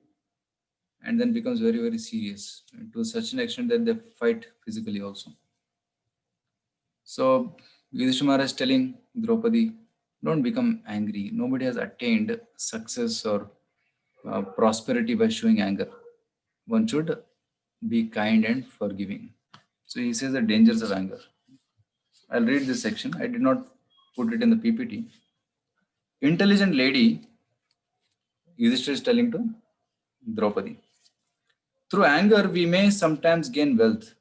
and then becomes very, very serious, and to such an extent that they fight physically also. So Yudhishthira Maharaj is telling Draupadi, don't become angry. Nobody has attained success or prosperity by showing anger. One should be kind and forgiving. So he says the dangers of anger. I'll read this section. I did not put it in the PPT. Intelligent lady, Yudhishthira is telling to Draupadi. Through anger, we may sometimes gain wealth,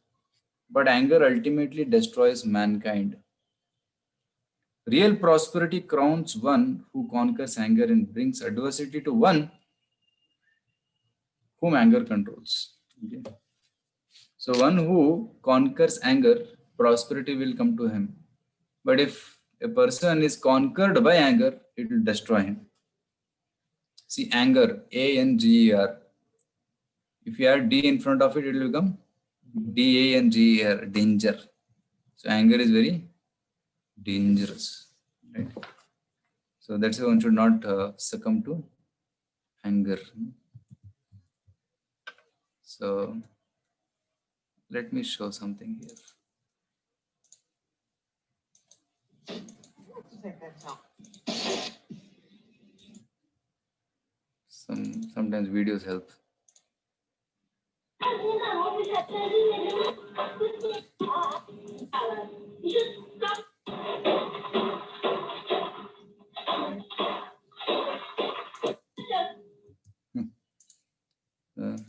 but anger ultimately destroys mankind. Real prosperity crowns one who conquers anger and brings adversity to one whom anger controls. Okay. So one who conquers anger, prosperity will come to him. But if a person is conquered by anger, it will destroy him. See, anger, A-N-G-E-R. If you add D in front of it, it will become D-A-N-G-E-R, danger. So anger is very dangerous, right? So that's why one should not succumb to anger. So let me show something here. Sometimes videos help.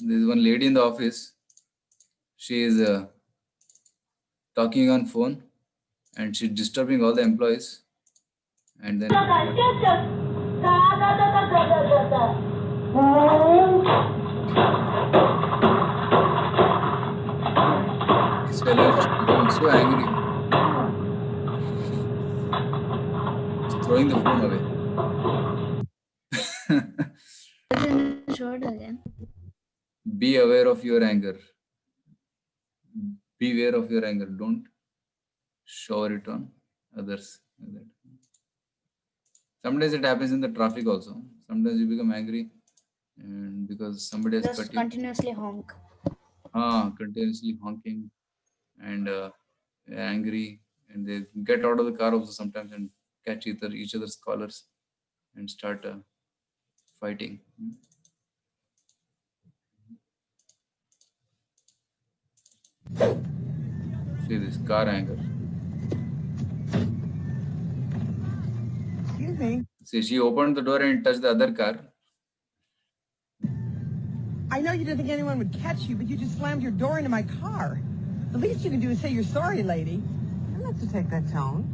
There's one lady in the office. She is talking on phone and she's disturbing all the employees. And then this fellow is becoming so angry. He's throwing the phone away. Show it again. Be aware of your anger. Beware of your anger. Don't shower it on others. Sometimes it happens in the traffic also. Sometimes you become angry and because somebody has Just cut you. continuously honk. Continuously honking and angry, and they get out of the car also sometimes and catch each other's collars and start fighting. See this car anger. Excuse me. See, she opened the door and touched the other car. I know you didn't think anyone would catch you, but you just slammed your door into my car. The least you can do is say you're sorry, lady. I'm not to take that tone.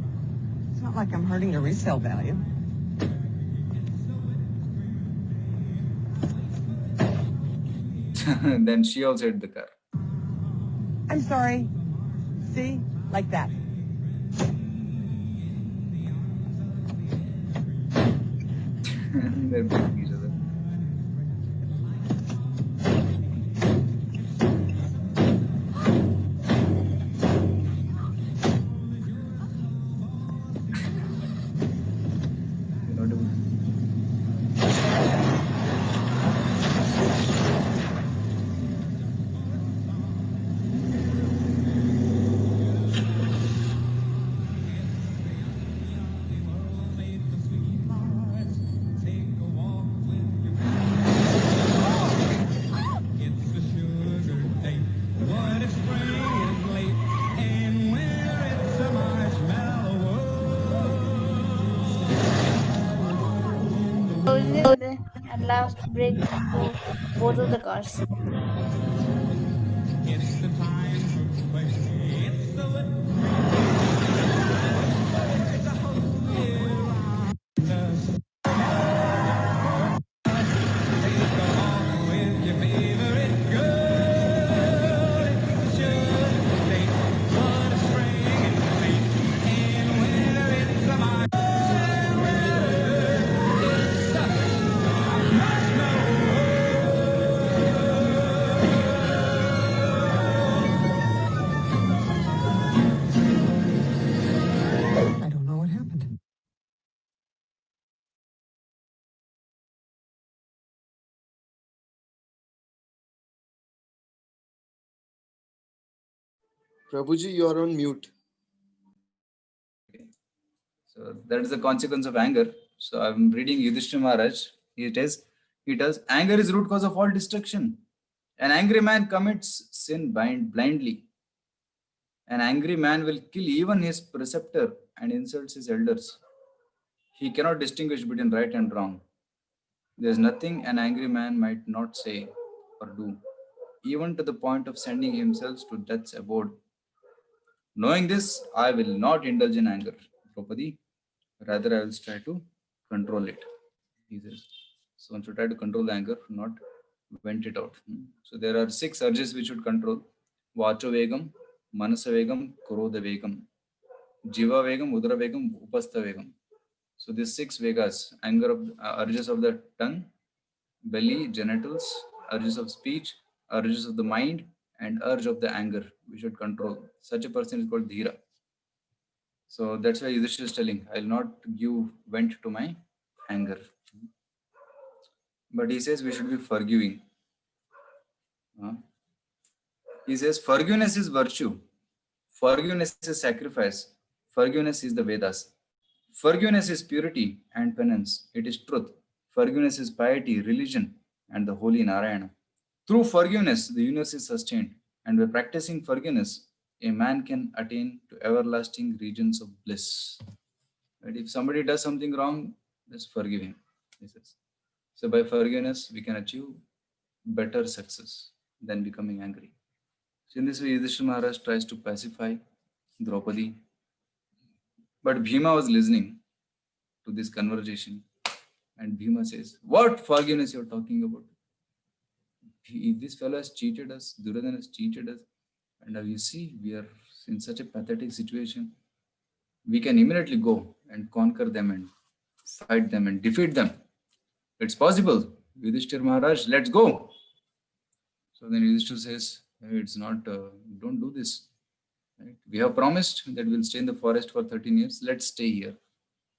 It's not like I'm hurting your resale value. Then she also hit the car. I'm sorry. See? Like that. They're beating each other. You're not able to- At last break both of the cars. I don't know what happened. Prabhuji, you are on mute. So that is the consequence of anger. So I'm reading Yudhishthira Maharaj. He tells, anger is root cause of all destruction. An angry man commits sin blindly. An angry man will kill even his preceptor and insults his elders. He cannot distinguish between right and wrong. There is nothing an angry man might not say or do, even to the point of sending himself to death's abode. Knowing this, I will not indulge in anger, Draupadi. Rather, I will try to control it. He says. So one should try to control the anger, not vent it out. So there are 6 urges we should control. Vacho Vegam, Manasa Vegam, Krodha Vegam. Jiva Vegam, Udara Vegam, Upastha Vegam. So these 6 Vegas, anger of urges of the tongue, belly, genitals, urges of speech, urges of the mind, and urge of the anger. We should control. Such a person is called Dhira. So that's why Yudhishthira is telling, I will not give vent to my anger. But he says we should be forgiving. He says forgiveness is virtue. Forgiveness is sacrifice. Forgiveness is the Vedas. Forgiveness is purity and penance. It is truth. Forgiveness is piety, religion, and the holy Narayana. Through forgiveness, the universe is sustained. And by practicing forgiveness, a man can attain to everlasting regions of bliss. Right? If somebody does something wrong, just forgive him. He says. So by forgiveness, we can achieve better success than becoming angry. So in this way, Yudhishthira Maharaj tries to pacify Draupadi. But Bhima was listening to this conversation. And Bhima says, what forgiveness you're talking about? This fellow has cheated us, Duryodhana has cheated us. And now you see, we are in such a pathetic situation. We can immediately go and conquer them and fight them and defeat them. It's possible. Yudhishthira Maharaj, let's go. So then Yudhishthira says, hey, it's not, don't do this. Right? We have promised that we'll stay in the forest for 13 years. Let's stay here.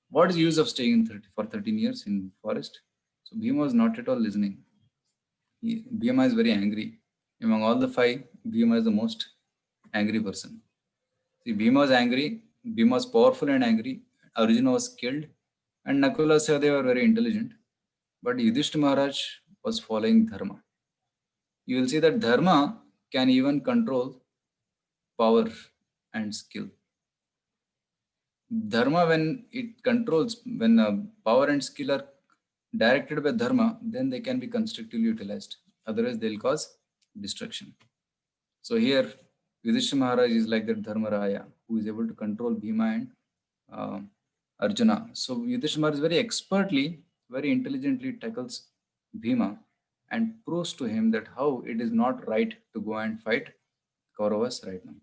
What is the use of staying for 13 years in forest? So Bhima was not at all listening. Bhima is very angry. Among all the 5, Bhima is the most angry person. See, Bhima was angry. Bhima was powerful and angry. Arjuna was killed. And Nakula and Sahadeva were very intelligent. But Yudhishthira Maharaj was following Dharma. You will see that Dharma can even control power and skill. Dharma, when it controls, when power and skill are directed by Dharma, then they can be constructively utilized. Otherwise, they'll cause destruction. So here, Yudhishthira Maharaj is like that Dharma Raya, who is able to control Bhima and Arjuna. So Yudhishthira Maharaj very expertly, very intelligently tackles Bhima and proves to him that how it is not right to go and fight Kauravas right now.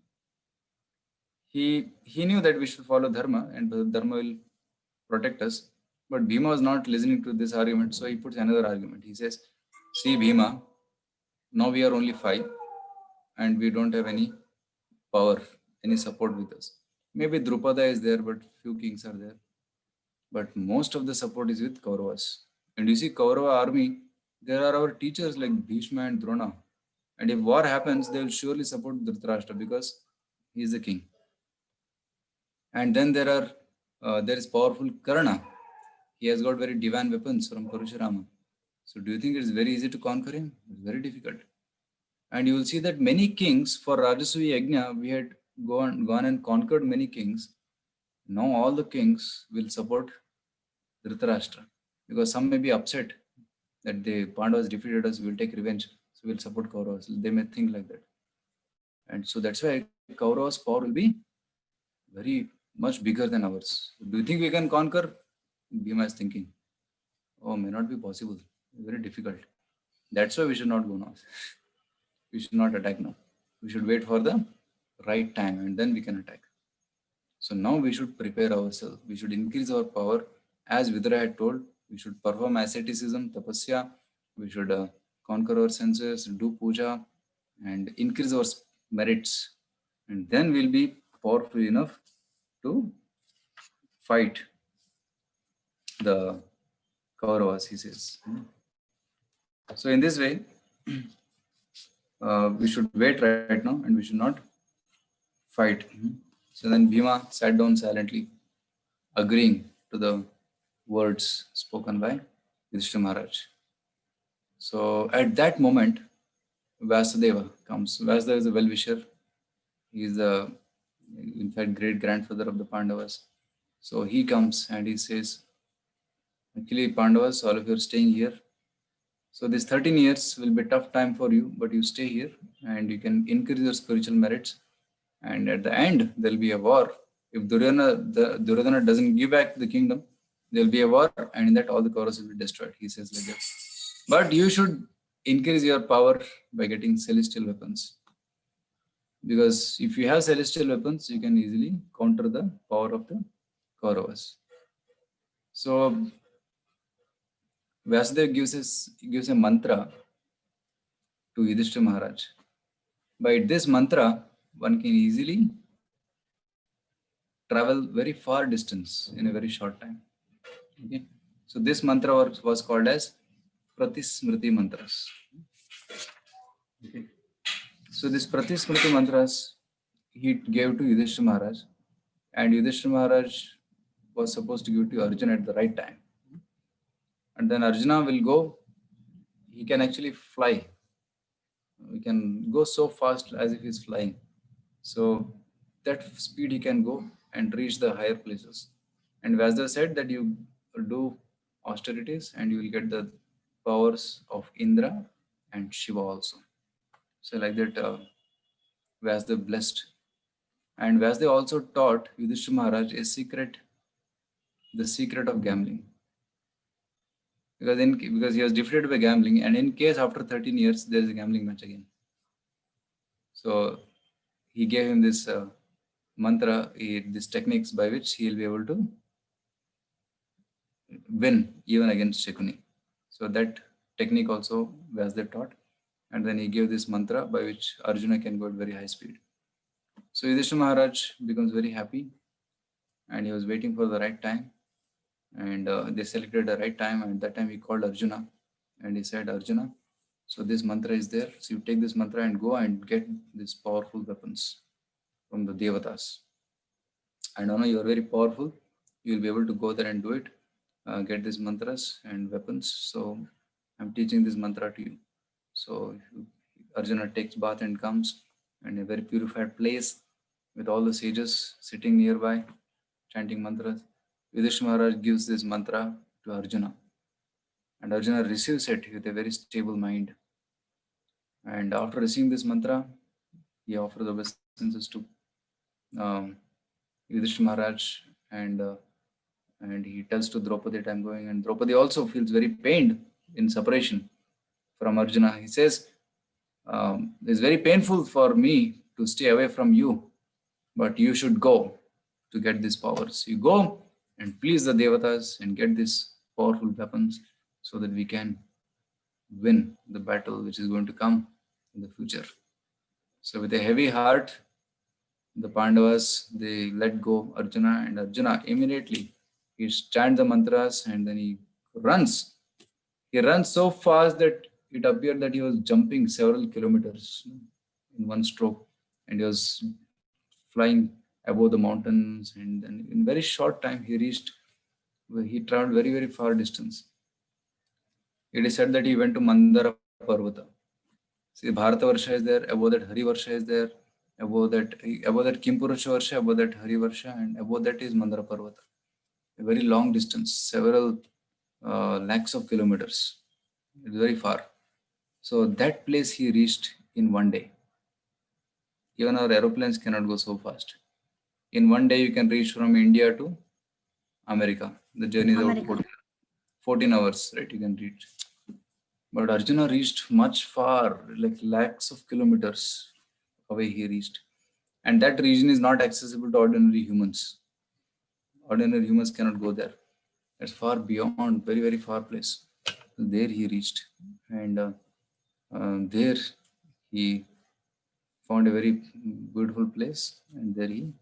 He knew that we should follow Dharma and Dharma will protect us. But Bhima was not listening to this argument, so he puts another argument. He says, see Bhima, now we are only 5 and we don't have any power, any support with us. Maybe Drupada is there, but few kings are there. But most of the support is with Kauravas. And you see Kaurava army, there are our teachers like Bhishma and Drona. And if war happens, they will surely support Dhritarashtra because he is the king. And then there is powerful Karna. He has got very divine weapons from Parashurama. So do you think it is very easy to conquer him? It's very difficult. And you will see that many kings for Rajasuya Yajna, we had gone and conquered many kings. Now all the kings will support Dhritarashtra because some may be upset that the Pandavas defeated us, we will take revenge. So we will support Kauravas. They may think like that. And so that's why Kauravas' power will be very much bigger than ours. Do you think we can conquer? Bhima is thinking, oh, may not be possible. Very difficult. That's why we should not go now. We should not attack now. We should wait for the right time and then we can attack. So now we should prepare ourselves. We should increase our power. As Vidura had told, we should perform asceticism, tapasya. We should conquer our senses, do puja and increase our merits. And then we'll be powerful enough to fight the Kauravas, he says. So in this way, we should wait right now and we should not fight. So then Bhima sat down silently, agreeing to the words spoken by Yudhishthira Maharaj. So at that moment, Vasudeva comes. Vasudeva is a well-wisher. He is the, in fact, great-grandfather of the Pandavas. So he comes and he says, actually, Pandavas, all of you are staying here. So this 13 years will be a tough time for you, but you stay here and you can increase your spiritual merits. And at the end, there will be a war. If Duryodhana doesn't give back the kingdom, there will be a war and in that all the Kauravas will be destroyed. He says like that. But you should increase your power by getting celestial weapons. Because if you have celestial weapons, you can easily counter the power of the Kauravas. So Vyasdev gives a mantra to Yudhishthira Maharaj. By this mantra, one can easily travel very far distance in a very short time. Okay? So this mantra was called as Pratismriti mantras. Okay. So this Pratismriti mantras he gave to Yudhishthira Maharaj, and Yudhishthira Maharaj was supposed to give to Arjuna at the right time. And then Arjuna will go, he can actually fly. He can go so fast as if he's flying. So that speed he can go and reach the higher places. And Vyasdev said that you do austerities and you will get the powers of Indra and Shiva also. So like that, Vyasdev blessed. And Vyasdev also taught Yudhishthira Maharaj the secret of gambling. Because he was defeated by gambling, and in case after 13 years there is a gambling match again. So he gave him this mantra, these techniques by which he will be able to win even against Shakuni. So that technique also Vyasdev taught, and then he gave this mantra by which Arjuna can go at very high speed. So Yudhishthira Maharaj becomes very happy, and he was waiting for the right time, and they selected the right time, and at that time he called Arjuna, and he said, Arjuna, so this mantra is there, so you take this mantra and go and get these powerful weapons from the Devatas. And I know you are very powerful, you will be able to go there and do it, get these mantras and weapons. So I'm teaching this mantra to you. So Arjuna takes bath and comes in a very purified place with all the sages sitting nearby, chanting mantras. Yudhishthira Maharaj gives this mantra to Arjuna, and Arjuna receives it with a very stable mind. And after receiving this mantra, he offers obeisances to Yudhishthira Maharaj, and he tells to Draupadi that I'm going, and Draupadi also feels very pained in separation from Arjuna. He says, it's very painful for me to stay away from you, but you should go to get these powers. You go and please the Devatas and get these powerful weapons so that we can win the battle which is going to come in the future. So with a heavy heart, the Pandavas, they let go Arjuna, and Arjuna immediately, he chants the mantras and then he runs. He runs so fast that it appeared that he was jumping several kilometers in one stroke, and he was flying above the mountains, and then in very short time he traveled very, very far distance. It is said that he went to Mandara Parvata. See, Bharata Varsha is there, above that Hari Varsha is there, above that Kimpurusha Varsha, above that Hari Varsha, and above that is Mandara Parvata. A very long distance, several lakhs of kilometers. It's very far. So that place he reached in one day. Even our aeroplanes cannot go so fast. In one day, you can reach from India to America. The journey is about 14 hours, right? You can reach. But Arjuna reached much far, like lakhs of kilometers away he reached. And that region is not accessible to ordinary humans. Ordinary humans cannot go there. It's far beyond, very, very far place. There he reached. And there he found a very beautiful place, and there he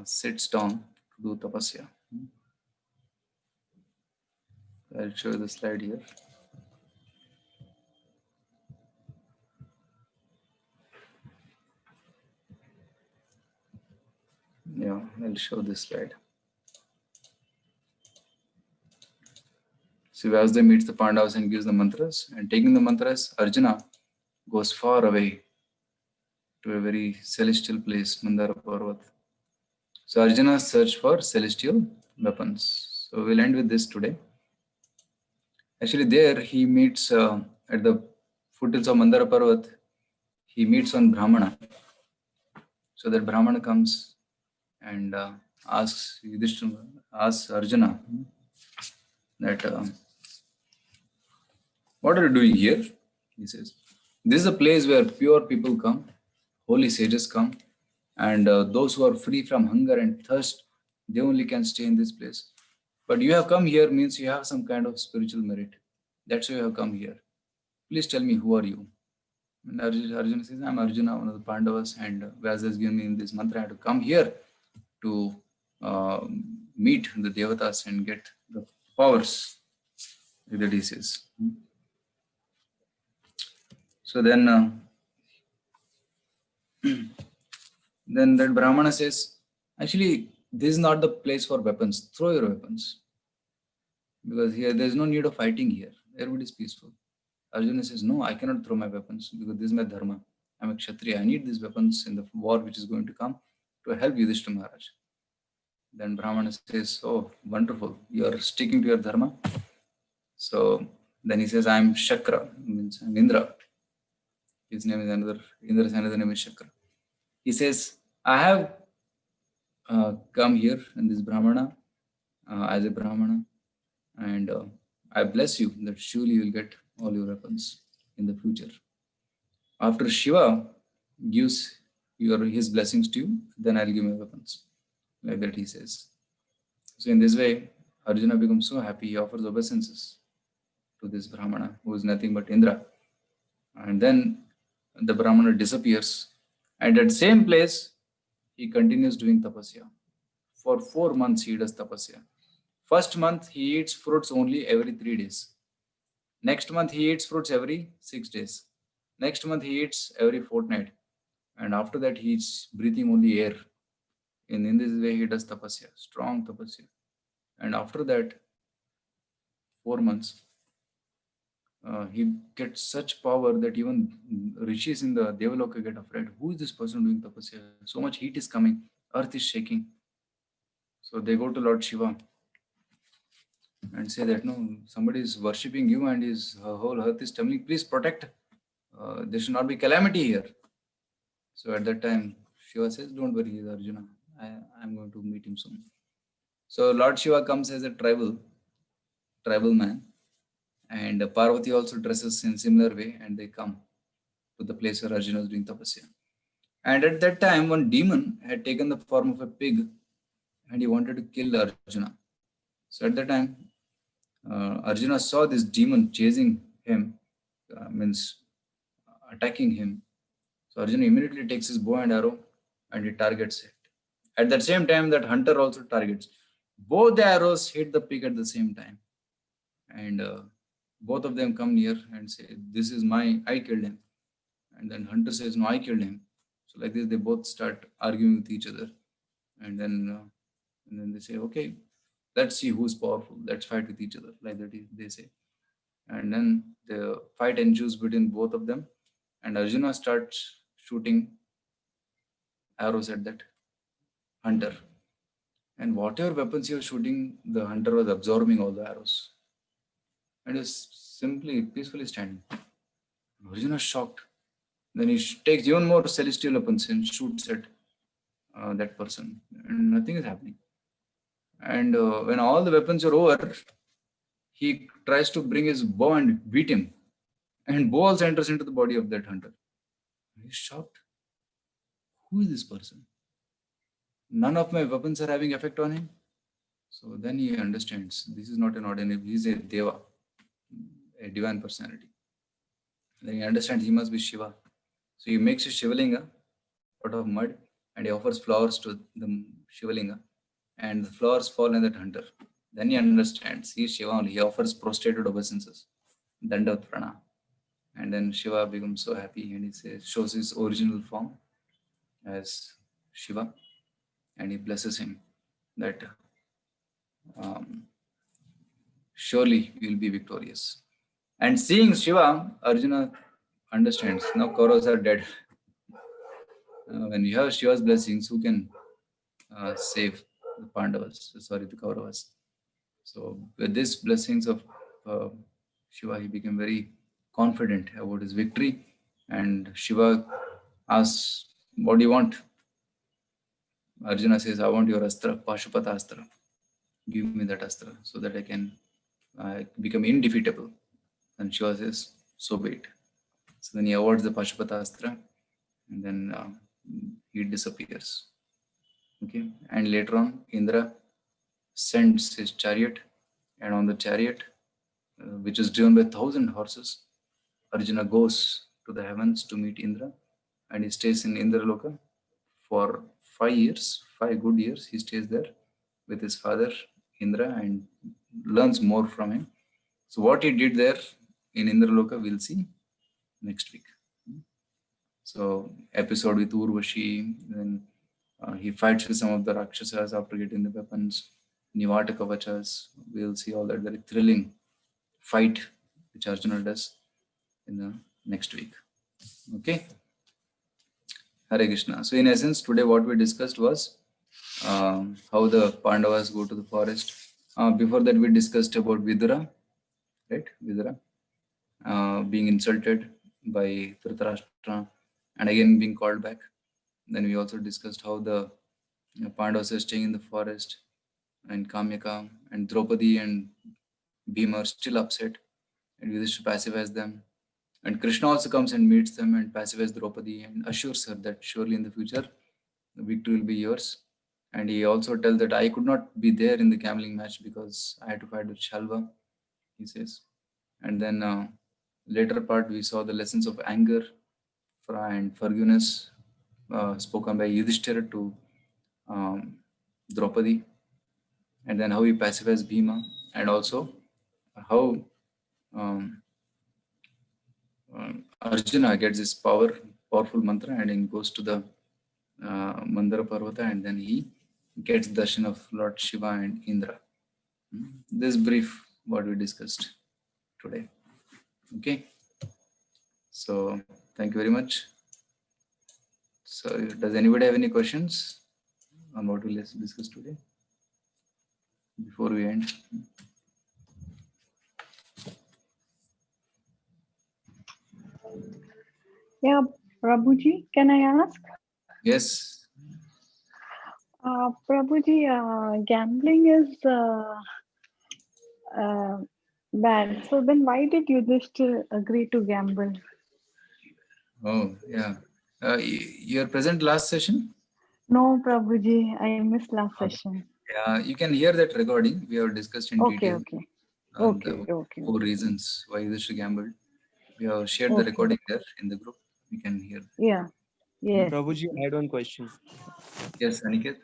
sits down to do tapasya. I'll show you the slide here. Yeah, I'll show this slide. So Vyasdev meets the Pandavas and gives the mantras, and taking the mantras, Arjuna goes far away to a very celestial place, Mandara Parvat. So Arjuna searched for celestial weapons. So we'll end with this today. Actually, there he meets at the foothills of Mandara Parvat, he meets one Brahmana. So that Brahmana comes and asks Arjuna that what are you doing here? He says, this is a place where pure people come, holy sages come, and those who are free from hunger and thirst, they only can stay in this place. But you have come here means you have some kind of spiritual merit. That's why you have come here. Please tell me, who are you? And Arjuna says, I'm Arjuna, one of the Pandavas, and Vyasa has given me this mantra. I have to come here to meet the Devatas and get the powers, that he says. So then, then that Brahmana says, actually, this is not the place for weapons. Throw your weapons. Because here there is no need of fighting here. Everybody is peaceful. Arjuna says, no, I cannot throw my weapons because this is my dharma. I'm a Kshatriya. I need these weapons in the war which is going to come to help Yudhishthira Maharaj. Then Brahmana says, oh, wonderful. You are sticking to your dharma. So then he says, I'm Shakra, means I'm Indra. His name is another, Indra's another name is Shakra. He says, I have come here in this Brahmana, as a Brahmana, and I bless you that surely you will get all your weapons in the future. After Shiva gives his blessings to you, then I'll give my weapons. Like that he says. So in this way, Arjuna becomes so happy, he offers obeisances to this Brahmana, who is nothing but Indra. And then the Brahmana disappears. And at the same place, he continues doing tapasya. For 4 months, he does tapasya. First month, he eats fruits only every 3 days. Next month, he eats fruits every 6 days. Next month, he eats every fortnight. And after that, he's breathing only air. And in this way, he does tapasya, strong tapasya. And after that, 4 months, he gets such power that even rishis in the Devaloka get afraid. Who is this person doing tapasya? So much heat is coming, earth is shaking. So they go to Lord Shiva and say that, no, somebody is worshipping you and his whole earth is trembling. Please protect. There should not be calamity here. So at that time, Shiva says, don't worry, he is Arjuna. I'm going to meet him soon. So Lord Shiva comes as a tribal man, and Parvati also dresses in similar way, and they come to the place where Arjuna is doing tapasya. And at that time, one demon had taken the form of a pig, and he wanted to kill Arjuna. So at that time, Arjuna saw this demon chasing him, means attacking him. So Arjuna immediately takes his bow and arrow and he targets it. At that same time, that hunter also targets. Both the arrows hit the pig at the same time. And both of them come near and say, this is I killed him. And then hunter says, no, I killed him. So like this, they both start arguing with each other. And then they say, okay, let's see who's powerful. Let's fight with each other. Like that they say. And then the fight ensues between both of them. And Arjuna starts shooting arrows at that hunter. And whatever weapons he was shooting, the hunter was absorbing all the arrows. And he was simply, peacefully standing. Arjuna is shocked. Then he takes even more celestial weapons and shoots at that person. And nothing is happening. And when all the weapons are over, he tries to bring his bow and beat him. And bow also enters into the body of that hunter. He's shocked. Who is this person? None of my weapons are having effect on him. So then he understands this is not an ordinary, he is a Deva, a divine personality. Then he understands he must be Shiva. So he makes a Shivalinga out of mud and he offers flowers to the Shivalinga. And the flowers fall on that hunter. Then he understands he is Shiva only. He offers prostrated obeisances, Dandavat Prana. And then Shiva becomes so happy and he shows his original form as Shiva. And he blesses him that surely you will be victorious. And seeing Shiva, Arjuna understands now Kauravas are dead. When you have Shiva's blessings, who can save the Kauravas? So with these blessings of Shiva, he became very confident about his victory. And Shiva asks, what do you want? Arjuna says, I want your astra, Pashupata astra. Give me that astra so that I can become indefeatable. And Shiva says, so be it. So then he awards the Pashupata astra and then he disappears. Okay, and later on, Indra sends his chariot, and on the chariot, which is driven by 1,000 horses, Arjuna goes to the heavens to meet Indra, and he stays in Indraloka for 5 years, 5 good years. He stays there with his father Indra and learns more from him. So what he did there in Indraloka, we'll see next week. So episode with Urvashi, then he fights with some of the Rakshasas after getting the weapons. Nivata Kavachas, we'll see all that very thrilling fight which Arjuna does in the next week. Okay. Hare Krishna. So in essence, today what we discussed was how the Pandavas go to the forest. Before that, we discussed about Vidura, right? Vidura being insulted by Dhritarashtra and again being called back. Then we also discussed how the Pandavas are staying in the forest and Kamyaka and Draupadi and Bhima are still upset and Yudhishthira pacifies them. And Krishna also comes and meets them and pacifies Draupadi and assures her that surely in the future the victory will be yours. And he also tells that I could not be there in the gambling match because I had to fight with Shalva, he says. And then later part we saw the lessons of anger and forgiveness spoken by Yudhishthira to Draupadi, and then how he pacifies Bhima, and also how Arjuna gets this powerful mantra and then goes to the Mandara Parvata and then he gets darshan of Lord Shiva and Indra. This brief what we discussed today. Okay. So thank you very much. So does anybody have any questions on what we discussed today before we end? Yeah, Prabhuji, can I ask? Yes. Prabhuji, gambling is bad. So then why did Yudhishthira agree to gamble? Oh, yeah. You're present last session? No, Prabhuji, I missed last session. Yeah, you can hear that recording. We have discussed in detail the 4 reasons why Yudhishthira gambled. We have shared the recording there in the group. We can hear. Yeah. Yes. Prabhuji, I had one question. Yes, Aniket.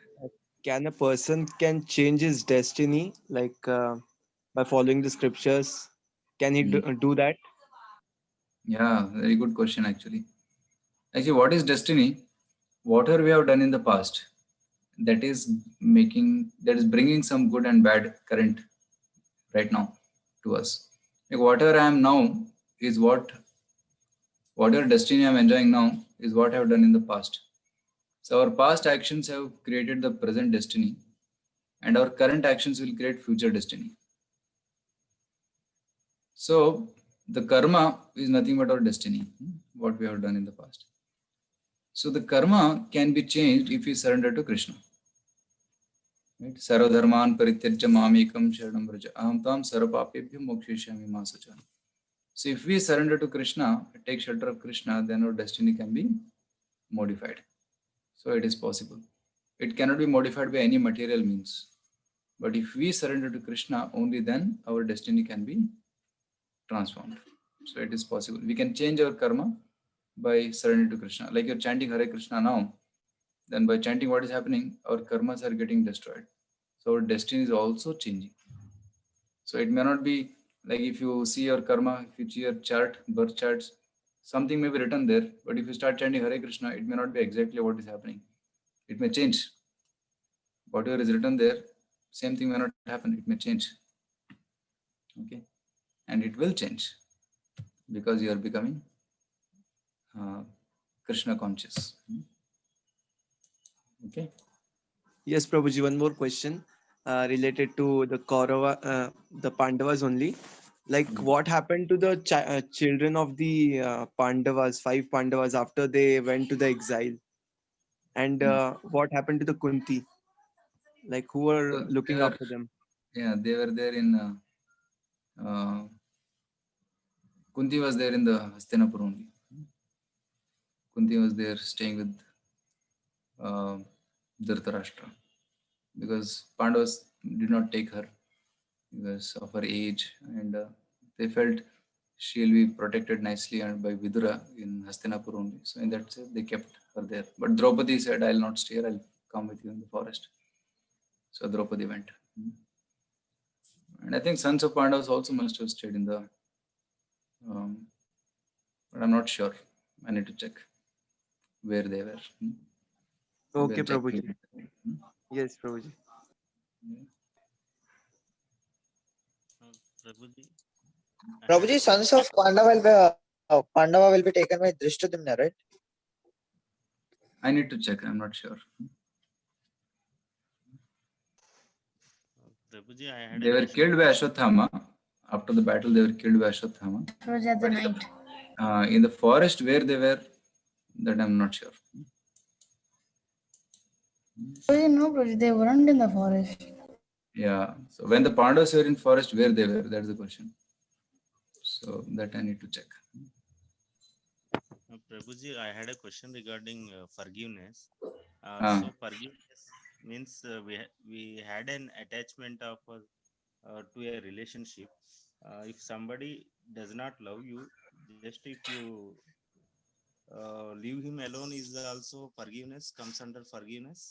Can a person change his destiny like by following the scriptures? Can he do that? Yeah, very good question actually. Actually, what is destiny? Whatever we have done in the past, that is bringing some good and bad current right now to us. Like whatever I am now is whatever destiny I am enjoying now is what I have done in the past. So our past actions have created the present destiny, and our current actions will create future destiny. So the karma is nothing but our destiny, what we have done in the past. So the karma can be changed if we surrender to Krishna. Right? Sarvadharman parityajya mamekam sharanam vraja aham tam sarvapapebhyo mokshishami ma sachan. So if we surrender to Krishna, take shelter of Krishna, then our destiny can be modified. So it is possible. It cannot be modified by any material means. But if we surrender to Krishna, only then our destiny can be transformed. So it is possible. We can change our karma by surrendering to Krishna. Like you're chanting Hare Krishna now, then by chanting what is happening, our karmas are getting destroyed. So our destiny is also changing. So it may not be like if you see your karma, if you see your chart, birth charts, something may be written there. But if you start chanting Hare Krishna, it may not be exactly what is happening. It may change. Whatever is written there, same thing may not happen. It may change. Okay. And it will change because you are becoming Krishna conscious. Okay. Yes, Prabhuji, one more question related to the Kaurava, the Pandavas only. Like what happened to the children of the Pandavas, 5 Pandavas after they went to the exile? And what happened to the Kunti? Like who were looking after them? Yeah, they were there in Kunti was there in the Hastinapur only. Kunti was there staying with Dhritarashtra, because Pandavas did not take her because of her age, and they felt she'll be protected nicely and by Vidura in Hastinapur only. So in that sense, they kept her there. But Draupadi said, "I'll not stay here. I'll come with you in the forest." So Draupadi went. And I think sons of Pandavas also must have stayed in the, but I'm not sure. I need to check where they were. Okay, We'll check Prabhuji. later. Yes, Prabhuji. Prabhuji, Prabhuji, sons of Pandava will be taken by Drishtadyumna, right? I need to check. I'm not sure. Prabhuji, I had They a were question. killed by Ashwatthama. After the battle, they were killed by Ashwatthama. It was at the But night. in the forest where they were, that I'm not sure. No, Prabhuji, they weren't in the forest. Yeah. So when the Pandavas were in forest, where they were, that's the question. So that I need to check. Prabhuji, I had a question regarding forgiveness. Ah. So forgiveness means we had an attachment of to a relationship. If somebody does not love you, just if you leave him alone, is also forgiveness, comes under forgiveness.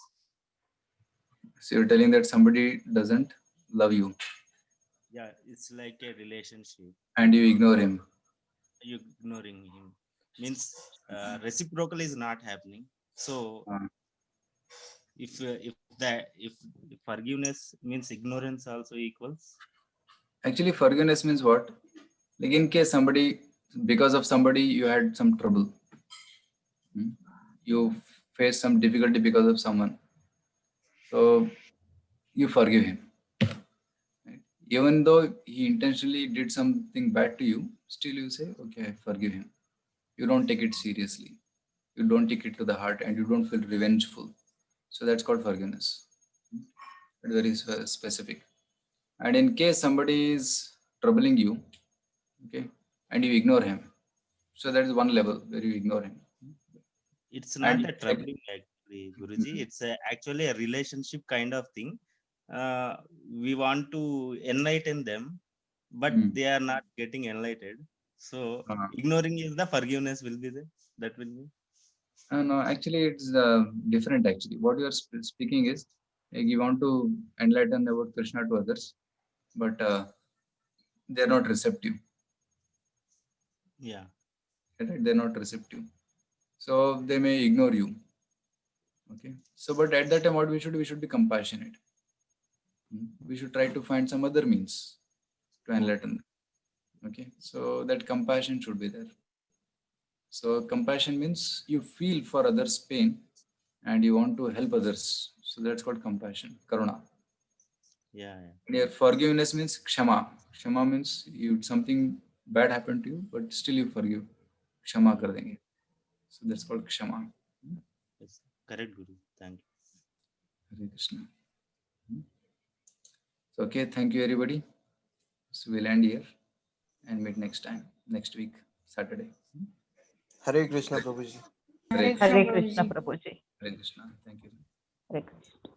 So you're telling that somebody doesn't love you Yeah, it's like a relationship. and you ignore him. You ignoring him means reciprocal is not happening. So if forgiveness means ignorance also equals. Actually, forgiveness means what? Like in case somebody, because of somebody, you had some trouble. You faced some difficulty because of someone. So you forgive him. Right? Even though he intentionally did something bad to you, still you say, okay, I forgive him. You don't take it seriously. You don't take it to the heart and you don't feel revengeful. So that's called forgiveness. It's very specific. And in case somebody is troubling you, okay, and you ignore him, so that is one level where you ignore him. It's not And a troubling actually, Guruji. It's actually a relationship kind of thing. We want to enlighten them, but they are not getting enlightened. So ignoring is the forgiveness will be there. That will be. No, actually, it's different. Actually, what you are speaking is like you want to enlighten about Krishna to others, but they are not receptive. Yeah. Right? They're not receptive, so they may ignore you. Okay. So, but at that time, what we should be compassionate. We should try to find some other means to enlighten them. Okay. So that compassion should be there. So compassion means you feel for others' pain and you want to help others. So that's called compassion, karuna. Yeah. And your forgiveness means kshama. Kshama means you something bad happened to you, but still you forgive. Kshama kar denge. So that's called kshama. Yes. Correct, Guru. Thank you. Hare Krishna. So, okay, thank you everybody. So we'll end here and meet next time, next week, Saturday. Hare Krishna, Prabhuji. Hare Krishna, Prabhuji. Hare Krishna. Thank you. Hare Krishna.